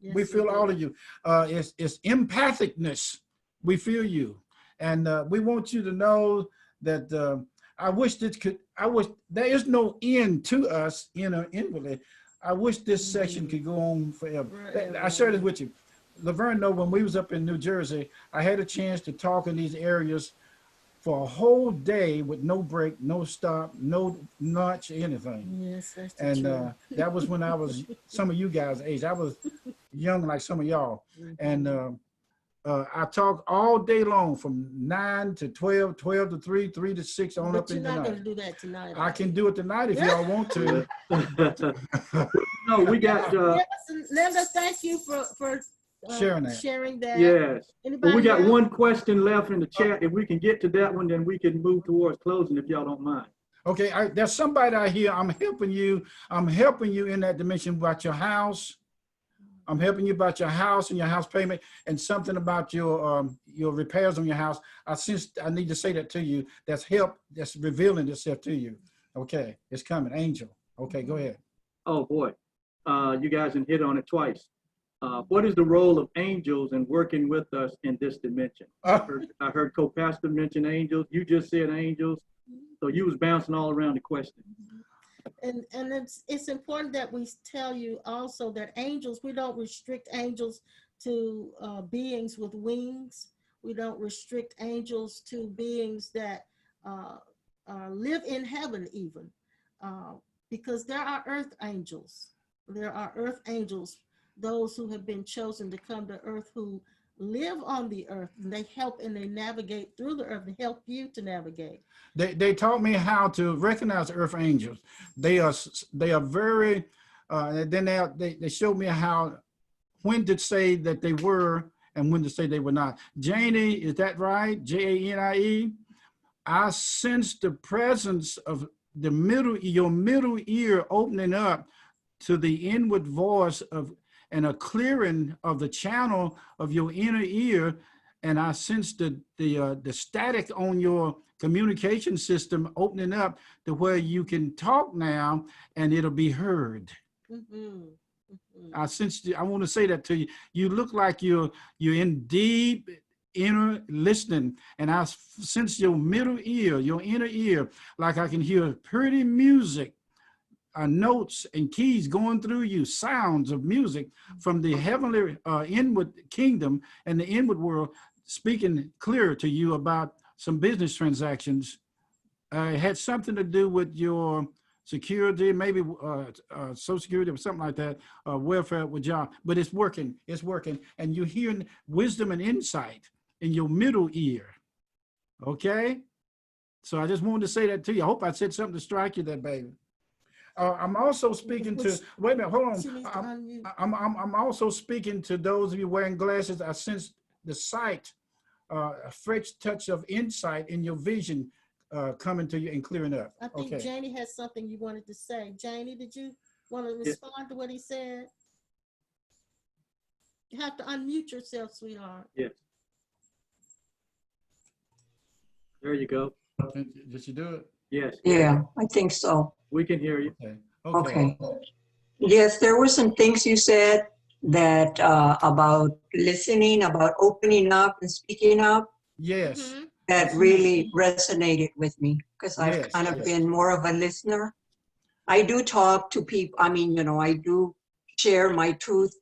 Speaker 3: Yes,
Speaker 1: we feel all of you. It's empathicness. We feel you. And we want you to know that I wish there is no end to us in an invalid. I wish this section could go on forever. I shared it with you. Laverne, know when we was up in New Jersey, I had a chance to talk in these areas for a whole day with no break, no stop, no lunch, anything.
Speaker 3: Yes, that's
Speaker 1: and
Speaker 3: true.
Speaker 1: That was when I was some of you guys' age. I was young like some of y'all. And I talked all day long from 9 to 12, 12 to 3, 3 to 6 on up into the night. But you're not going to
Speaker 3: do that tonight.
Speaker 1: I can do it tonight if y'all want to.
Speaker 2: No, we got.
Speaker 3: Linda, thank you for sharing that.
Speaker 2: Yes.
Speaker 3: Anybody
Speaker 2: we got
Speaker 3: else?
Speaker 2: one question left in the chat. If we can get to that one, then we can move towards closing if y'all don't mind.
Speaker 1: Okay, there's somebody out here. I'm helping you. I'm helping you in that dimension about your house. I'm helping you about your house and your house payment and something about your repairs on your house. I need to say that to you. That's help. That's revealing itself to you. Okay, it's coming. Angel. Okay, go ahead.
Speaker 2: Oh boy, you guys have hit on it twice. What is the role of angels in working with us in this dimension?
Speaker 1: Uh,
Speaker 2: I heard co-pastor mention angels. You just said angels. So you was bouncing all around the question.
Speaker 3: And it's important that we tell you also that angels, we don't restrict angels to beings with wings. We don't restrict angels to beings that live in heaven even, because there are earth angels. There are earth angels, those who have been chosen to come to earth, who live on the earth, and they help and they navigate through the earth and help you to navigate.
Speaker 1: they taught me how to recognize earth angels. They are very, and then they showed me when to say that they were and when to say they were not. Janie, is that right? Janie? I sense the presence of your middle ear opening up to the inward voice of, and a clearing of the channel of your inner ear. And I sense the static on your communication system opening up to where you can talk now and it'll be heard.
Speaker 3: Mm-hmm. Mm-hmm.
Speaker 1: I want to say that to you. You look like you're in deep inner listening, and I sense your middle ear, your inner ear, like I can hear pretty music, notes and keys going through you, sounds of music from the heavenly inward kingdom and the inward world, speaking clear to you about some business transactions. It had something to do with your security, maybe Social Security or something like that, welfare with job, but it's working, and you're hearing wisdom and insight in your middle ear, okay? So I just wanted to say that to you. I hope I said something to strike you there, baby. I'm also speaking to, wait a minute, hold on. I'm also speaking to those of you wearing glasses. I sense the sight, a fresh touch of insight in your vision coming to you and clearing up.
Speaker 3: I think
Speaker 1: Okay.
Speaker 3: Janie has something you wanted to say. Janie, did you want to respond to what he said? You have to unmute yourself, sweetheart.
Speaker 2: Yes. There you go.
Speaker 1: Did you do it?
Speaker 2: Yes.
Speaker 8: Yeah, I think so.
Speaker 2: We can hear you.
Speaker 1: Okay.
Speaker 8: Okay. Yes, there were some things you said that about listening, about opening up and speaking up,
Speaker 1: Yes.
Speaker 3: Mhm.
Speaker 8: that really resonated with me because I've
Speaker 1: Yes,
Speaker 8: kind of
Speaker 1: yes.
Speaker 8: been more of a listener. I do talk to people. I mean, you know, I do share my truth,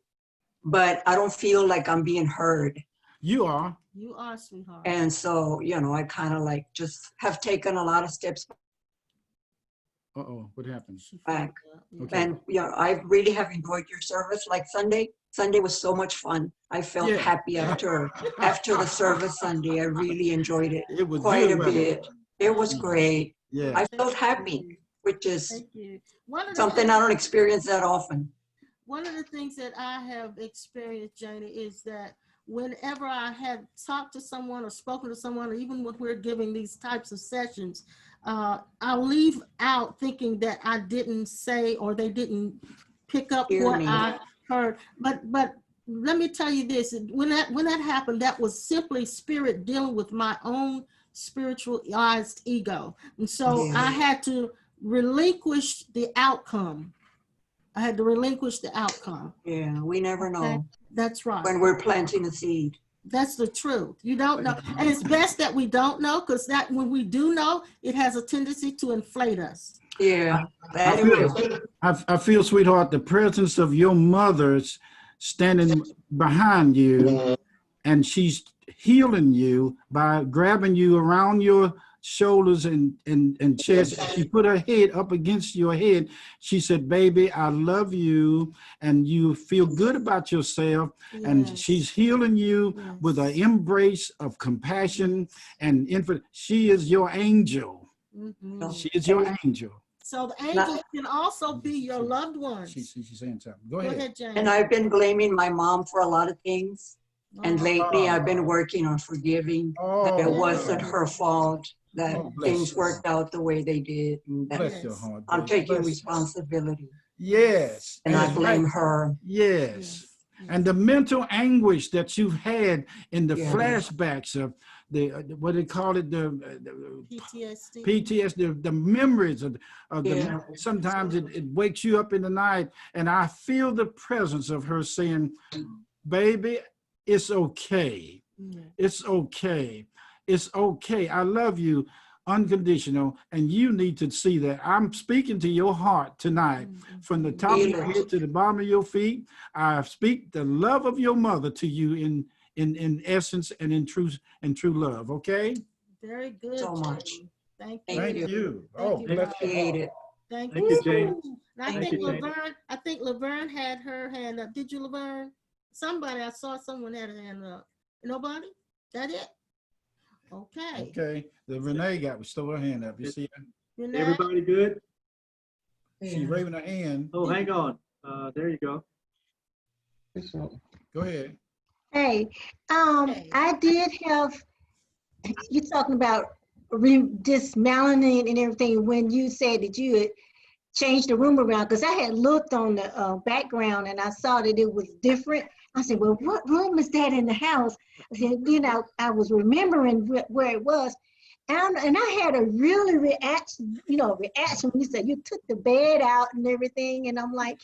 Speaker 8: but I don't feel like I'm being heard.
Speaker 1: You are.
Speaker 3: You are, sweetheart.
Speaker 8: And so, you know, I kind of like just have taken a lot of steps
Speaker 1: Uh-oh, what happened?
Speaker 3: She
Speaker 8: back.
Speaker 3: followed up, yeah.
Speaker 1: Okay.
Speaker 8: And you know, I really have enjoyed your service. Like Sunday was so much fun. I felt
Speaker 1: Yeah.
Speaker 8: happy after the service Sunday. I really enjoyed it
Speaker 1: It was
Speaker 8: quite
Speaker 1: good,
Speaker 8: a
Speaker 1: wasn't it?
Speaker 8: bit. It was great.
Speaker 1: Yeah.
Speaker 8: I felt happy, which is
Speaker 3: Thank you. One of the
Speaker 8: something
Speaker 3: things-
Speaker 8: I don't experience that often.
Speaker 3: One of the things that I have experienced, Janie, is that whenever I had talked to someone or spoken to someone, or even when we're giving these types of sessions, I'll leave out thinking that I didn't say or they didn't pick up
Speaker 8: Hear
Speaker 3: what
Speaker 8: me.
Speaker 3: I heard. But let me tell you this: when that happened, that was simply spirit dealing with my own spiritualized ego, and so
Speaker 8: Yeah.
Speaker 3: I had to relinquish the outcome. I had to relinquish the outcome.
Speaker 8: Yeah, we never
Speaker 3: Okay.
Speaker 8: know
Speaker 3: That's right.
Speaker 8: when we're planting a seed.
Speaker 3: That's the truth. You don't know. And it's best that we don't know, because that when we do know, it has a tendency to inflate us.
Speaker 8: Yeah,
Speaker 1: I
Speaker 8: that it
Speaker 1: feel,
Speaker 8: will.
Speaker 1: I feel, sweetheart, the presence of your mother's standing behind you, and she's healing you by grabbing you around your shoulders and chest. She put her head up against your head. She said, baby, I love you, and you feel good about yourself. And
Speaker 3: Yes.
Speaker 1: she's healing you
Speaker 3: Yes.
Speaker 1: with an embrace of compassion and infinite. She is your angel.
Speaker 3: Mhm.
Speaker 1: She is your angel.
Speaker 3: So the angels can also be your loved ones.
Speaker 1: She's saying something. Go
Speaker 3: Go
Speaker 1: ahead.
Speaker 3: ahead, Jane.
Speaker 8: And I've been blaming my mom for a lot of things. And
Speaker 3: Oh,
Speaker 8: lately I've been working on forgiving that it wasn't her fault, that
Speaker 1: Oh, bless
Speaker 8: things
Speaker 1: you.
Speaker 8: worked out the way they did, and that
Speaker 1: Bless your heart.
Speaker 8: I'm
Speaker 1: baby.
Speaker 8: taking
Speaker 1: Bless you.
Speaker 8: responsibility.
Speaker 1: Yes.
Speaker 8: And I
Speaker 1: it's
Speaker 8: blame
Speaker 1: right.
Speaker 8: her.
Speaker 1: Yes. And the mental anguish that you've had in the
Speaker 8: Yeah.
Speaker 1: flashbacks of what they call it, the
Speaker 3: PTSD.
Speaker 1: PTSD, the memories of
Speaker 8: Yeah.
Speaker 1: sometimes it wakes you up in the night, and I feel the presence of her saying, baby, it's okay.
Speaker 3: Yeah.
Speaker 1: It's okay. It's okay. I love you unconditional, and you need to see that. I'm speaking to your heart tonight, from the top of your head to the bottom of your feet. I speak the love of your mother to you in essence and in true love. Okay.
Speaker 3: Very good.
Speaker 8: So much.
Speaker 3: Jamie. Thank you.
Speaker 8: Thank
Speaker 1: Thank you.
Speaker 3: Thank
Speaker 1: Oh,
Speaker 3: you,
Speaker 1: bless
Speaker 3: Bob.
Speaker 1: you.
Speaker 8: Appreciate it.
Speaker 3: Thank
Speaker 2: Thank
Speaker 3: you.
Speaker 2: you, Jane.
Speaker 3: And I
Speaker 2: Thank
Speaker 3: think
Speaker 2: you, Jane.
Speaker 3: Laverne had her hand up. Did you, Laverne? Somebody, I saw someone had a hand up. Nobody? That it? Okay.
Speaker 1: Okay. The Renee got still her hand up. You see her?
Speaker 3: Renee?
Speaker 2: Everybody good?
Speaker 1: She's waving her hand.
Speaker 2: Oh, hang on. There you go.
Speaker 1: Go ahead.
Speaker 9: Hey,
Speaker 3: Hey.
Speaker 9: I did have, you talking about dismantling and everything when you said that you had changed the room around, because I had looked on the background and I saw that it was different. I said, well, what room is that in the house? I said, I was remembering where it was. And I had a really reaction when you said you took the bed out and everything. And I'm like,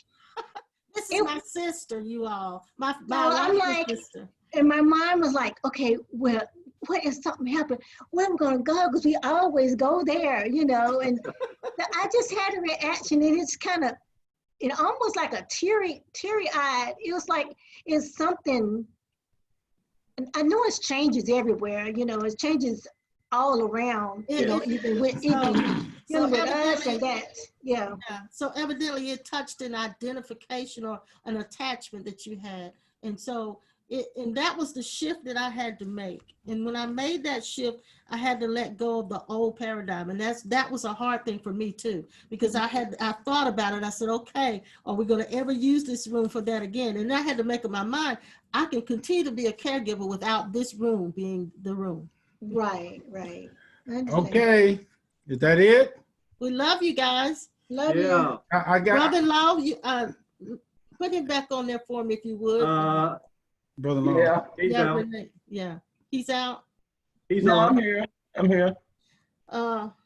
Speaker 3: This is my sister, you all. My
Speaker 9: I'm
Speaker 3: biological
Speaker 9: like,
Speaker 3: sister.
Speaker 9: and my mind was like, okay, well, what if something happened? Where am I going to go? Because we always go there, and I just had a reaction, and it's kind of, almost like a teary-eyed. It was like, it's something, and I know it's changes everywhere, it changes all around, even with us and that, yeah.
Speaker 3: Yeah. So evidently it touched an identification or an attachment that you had. And so and that was the shift that I had to make. And when I made that shift, I had to let go of the old paradigm. And that was a hard thing for me too, because I thought about it. I said, okay, are we going to ever use this room for that again? And I had to make up my mind. I can continue to be a caregiver without this room being the room.
Speaker 9: Right. I understand.
Speaker 1: Okay. Is that it?
Speaker 3: We love you guys.
Speaker 9: Love you.
Speaker 2: Yeah.
Speaker 1: I got
Speaker 3: Brother-in-law, you put him back on there for me if you would.
Speaker 1: brother-in-law.
Speaker 2: Yeah, he's
Speaker 3: yeah,
Speaker 2: out.
Speaker 3: Renee. Yeah, he's out.
Speaker 2: He's
Speaker 4: No,
Speaker 2: on.
Speaker 4: I'm here. I'm here.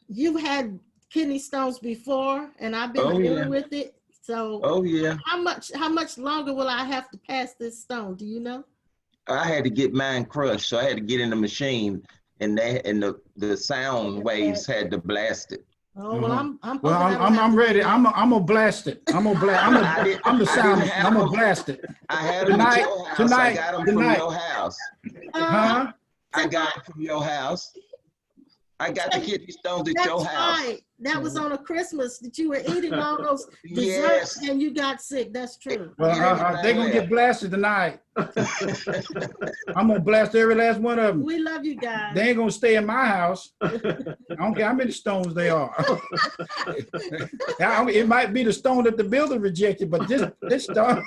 Speaker 3: You've had kidney stones before, and I've been
Speaker 4: Oh,
Speaker 3: dealing
Speaker 4: yeah.
Speaker 3: with it. So
Speaker 4: Oh, yeah.
Speaker 3: how much longer will I have to pass this stone? Do you know?
Speaker 4: I had to get mine crushed, so I had to get in the machine, and the sound waves had to blast it.
Speaker 3: Oh well, I'm
Speaker 1: Well,
Speaker 3: hoping I don't have
Speaker 1: I'm
Speaker 3: to do
Speaker 1: ready.
Speaker 3: that.
Speaker 1: I'm gonna blast it. I'm the sound. I'm gonna blast it.
Speaker 4: I had them at your house. I got them from your house.
Speaker 1: Huh?
Speaker 4: I got them from your house. I got the kidney stones at your
Speaker 3: That's
Speaker 4: house.
Speaker 3: right. That was on a Christmas that you were eating all those
Speaker 4: Yes.
Speaker 3: desserts and you got sick. That's true.
Speaker 1: Well, they're gonna get blasted tonight. I'm gonna blast every last one of them.
Speaker 3: We love you guys.
Speaker 1: They ain't gonna stay in my house. I don't care how many stones they are. It might be the stone that the builder rejected, but this stone.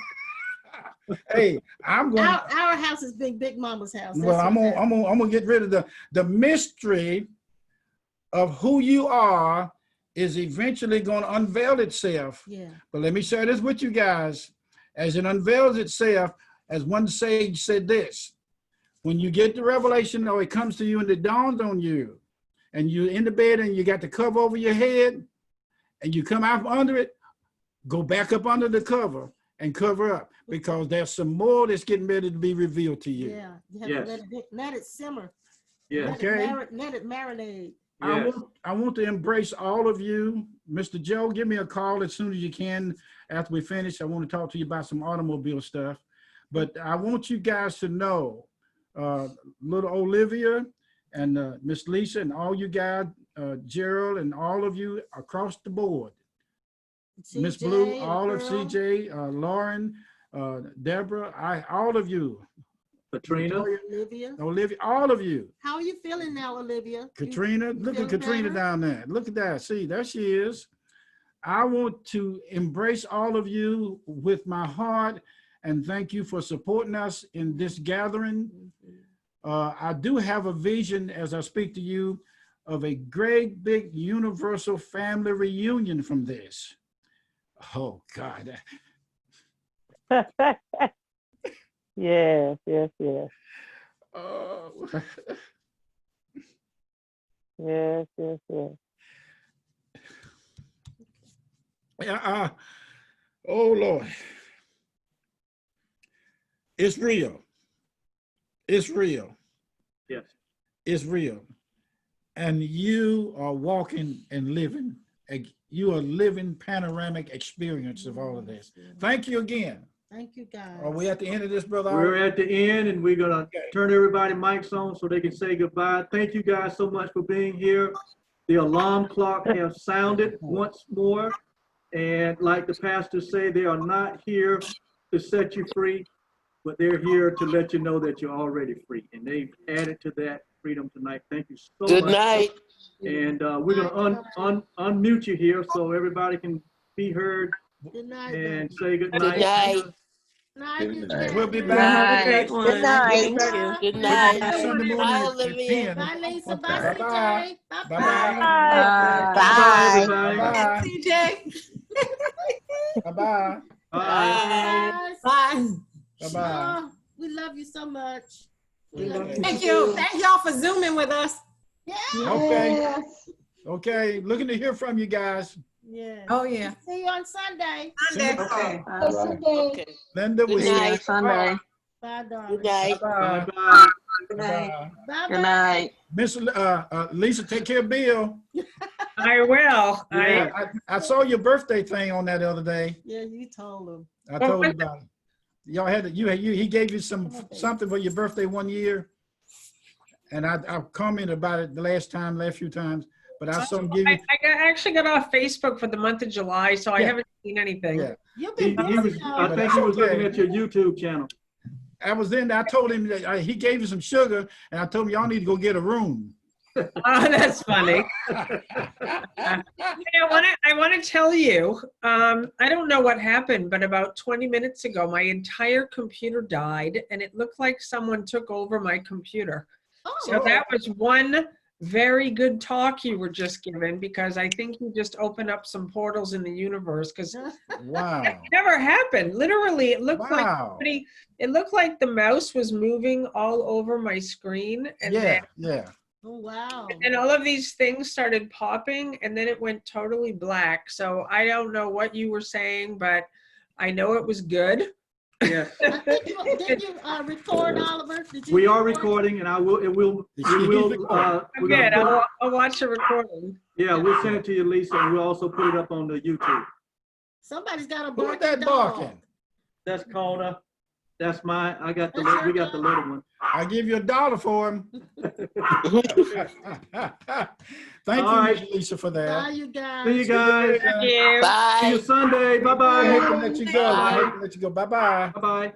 Speaker 1: Hey, I'm going.
Speaker 3: Our house is Big Mama's house.
Speaker 1: Well, I'm gonna get rid of the mystery of who you are is eventually going to unveil itself.
Speaker 3: Yeah.
Speaker 1: But let me share this with you guys. As it unveils itself, as one sage said this, when you get the revelation or it comes to you and it dawns on you, and you're in the bed and you got the cover over your head, and you come out from under it, go back up under the cover and cover up, because there's some more that's getting ready to be revealed to you.
Speaker 3: Yeah. You have to let it simmer.
Speaker 2: Yeah.
Speaker 1: Okay.
Speaker 3: Let it marinate.
Speaker 2: Yes.
Speaker 1: I want to embrace all of you. Mr. Joe, give me a call as soon as you can after we finish. I want to talk to you about some automobile stuff. But I want you guys to know, little Olivia and Miss Lisa and all you guys, Gerald and all of you across the board. Miss Blue, all of CJ, Lauren, Deborah, all of you.
Speaker 2: Katrina.
Speaker 1: Olivia, all of you.
Speaker 3: How are you feeling now, Olivia?
Speaker 1: Katrina, look at Katrina down there. Look at that. See, there she is. I want to embrace all of you with my heart and thank you for supporting us in this gathering. I do have a vision as I speak to you of a great big universal family reunion from this. Oh God.
Speaker 10: Yes.
Speaker 1: Oh.
Speaker 10: Yes, yes, yes.
Speaker 1: Oh Lord, it's real. It's real.
Speaker 2: Yes.
Speaker 1: It's real. And you are walking and living. You are living panoramic experience of all of this. Thank you again.
Speaker 3: Thank you, guys.
Speaker 1: Are we at the end of this, Brother
Speaker 2: We're
Speaker 1: Oliver?
Speaker 2: at the end, and we're gonna turn everybody mics on so they can say goodbye. Thank you guys so much for being here. The alarm clock has sounded once more. And like the pastors say, they are not here to set you free, but they're here to let you know that you're already free. And they've added to that freedom tonight. Thank you so
Speaker 10: Good
Speaker 2: much.
Speaker 10: night.
Speaker 2: And we're gonna unmute you here so everybody can be heard
Speaker 3: Good night.
Speaker 2: and say good
Speaker 10: Good
Speaker 2: night.
Speaker 10: night.
Speaker 3: Good night.
Speaker 1: We'll be
Speaker 6: Have
Speaker 1: back.
Speaker 6: a great one.
Speaker 10: Good night.
Speaker 6: Thank you.
Speaker 10: Good
Speaker 1: We'll be
Speaker 10: night.
Speaker 1: back Sunday
Speaker 10: Bye,
Speaker 1: morning at
Speaker 10: Olivia.
Speaker 1: 10.
Speaker 3: Bye, Lisa. Bye,
Speaker 1: Bye-bye.
Speaker 3: CJ. Bye,
Speaker 1: Bye-bye.
Speaker 6: Bye.
Speaker 2: Bye,
Speaker 10: Bye.
Speaker 2: everybody.
Speaker 1: Bye-bye.
Speaker 9: CJ.
Speaker 1: Bye-bye.
Speaker 2: Bye.
Speaker 9: Bye.
Speaker 1: Bye-bye.
Speaker 3: Oh, we love you so much.
Speaker 1: We love you.
Speaker 9: Thank you. Thank y'all for Zooming with us.
Speaker 3: Yeah.
Speaker 1: Okay.
Speaker 8: Yes.
Speaker 1: Okay. Looking to hear from you guys.
Speaker 3: Yeah.
Speaker 9: Oh, yeah.
Speaker 3: See you on Sunday.
Speaker 8: Okay.
Speaker 6: Bye.
Speaker 8: Have a good day.
Speaker 10: Okay.
Speaker 1: Linda, we
Speaker 10: Good
Speaker 6: See you
Speaker 10: night.
Speaker 6: Sunday.
Speaker 3: Bye,
Speaker 10: Good
Speaker 3: darling.
Speaker 10: night.
Speaker 1: Bye-bye.
Speaker 2: Bye-bye.
Speaker 8: Good night.
Speaker 1: Bye-bye.
Speaker 3: Bye,
Speaker 6: Good
Speaker 3: bye.
Speaker 6: night.
Speaker 1: Miss Lisa, take care of Bill.
Speaker 5: I will.
Speaker 2: Yeah.
Speaker 1: I saw your birthday thing on that the other day.
Speaker 3: Yeah, you told him.
Speaker 1: I told you about it. Y'all had it. He gave you something for your birthday one year, and I commented about it the last few times. But I saw him give you.
Speaker 5: I actually got off Facebook for the month of July, so I
Speaker 1: Yeah.
Speaker 5: haven't seen anything.
Speaker 1: Yeah,
Speaker 3: You've
Speaker 2: He
Speaker 3: been
Speaker 2: was,
Speaker 3: busy,
Speaker 2: I
Speaker 3: though.
Speaker 2: think he was looking at your YouTube channel.
Speaker 1: I was in there. I told him that he gave you some sugar, and I told him y'all need to go get a room.
Speaker 5: Oh, that's funny. I want to tell you, I don't know what happened, but about 20 minutes ago, my entire computer died, and it looked like someone took over my computer. So
Speaker 3: Oh,
Speaker 5: that was one very good talk you were just given, because I think you just opened up some portals in the universe, because
Speaker 1: Wow.
Speaker 5: that never happened. Literally, it looked like
Speaker 1: Wow.
Speaker 5: it looked like the mouse was moving all over my screen, and
Speaker 1: Yeah.
Speaker 5: then
Speaker 1: Yeah.
Speaker 3: oh, wow.
Speaker 5: and all of these things started popping, and then it went totally black. So I don't know what you were saying, but I know it was good.
Speaker 2: Yes.
Speaker 3: I think did you record, Oliver? Did you
Speaker 2: We are
Speaker 3: record?
Speaker 2: recording, and we're
Speaker 1: He's
Speaker 2: gonna
Speaker 5: Good.
Speaker 2: put,
Speaker 5: I'll watch the recording.
Speaker 2: yeah, we'll send it to you, Lisa, and we'll also put it up on the YouTube.
Speaker 3: Somebody's got a
Speaker 1: Who is
Speaker 3: barking
Speaker 1: that
Speaker 3: dog.
Speaker 1: barking?
Speaker 2: That's called that's mine. We got the
Speaker 3: That's your
Speaker 2: little one.
Speaker 1: I give you $1 for him. Thank
Speaker 2: All
Speaker 1: you,
Speaker 2: right.
Speaker 1: Miss Lisa, for
Speaker 3: Bye,
Speaker 1: that.
Speaker 3: you guys.
Speaker 2: See you guys.
Speaker 5: Thank you.
Speaker 2: See you
Speaker 10: Bye.
Speaker 2: Sunday.
Speaker 1: I hate
Speaker 2: Bye-bye.
Speaker 1: to let you go. I hate to let you go. Bye-bye.
Speaker 2: Bye-bye.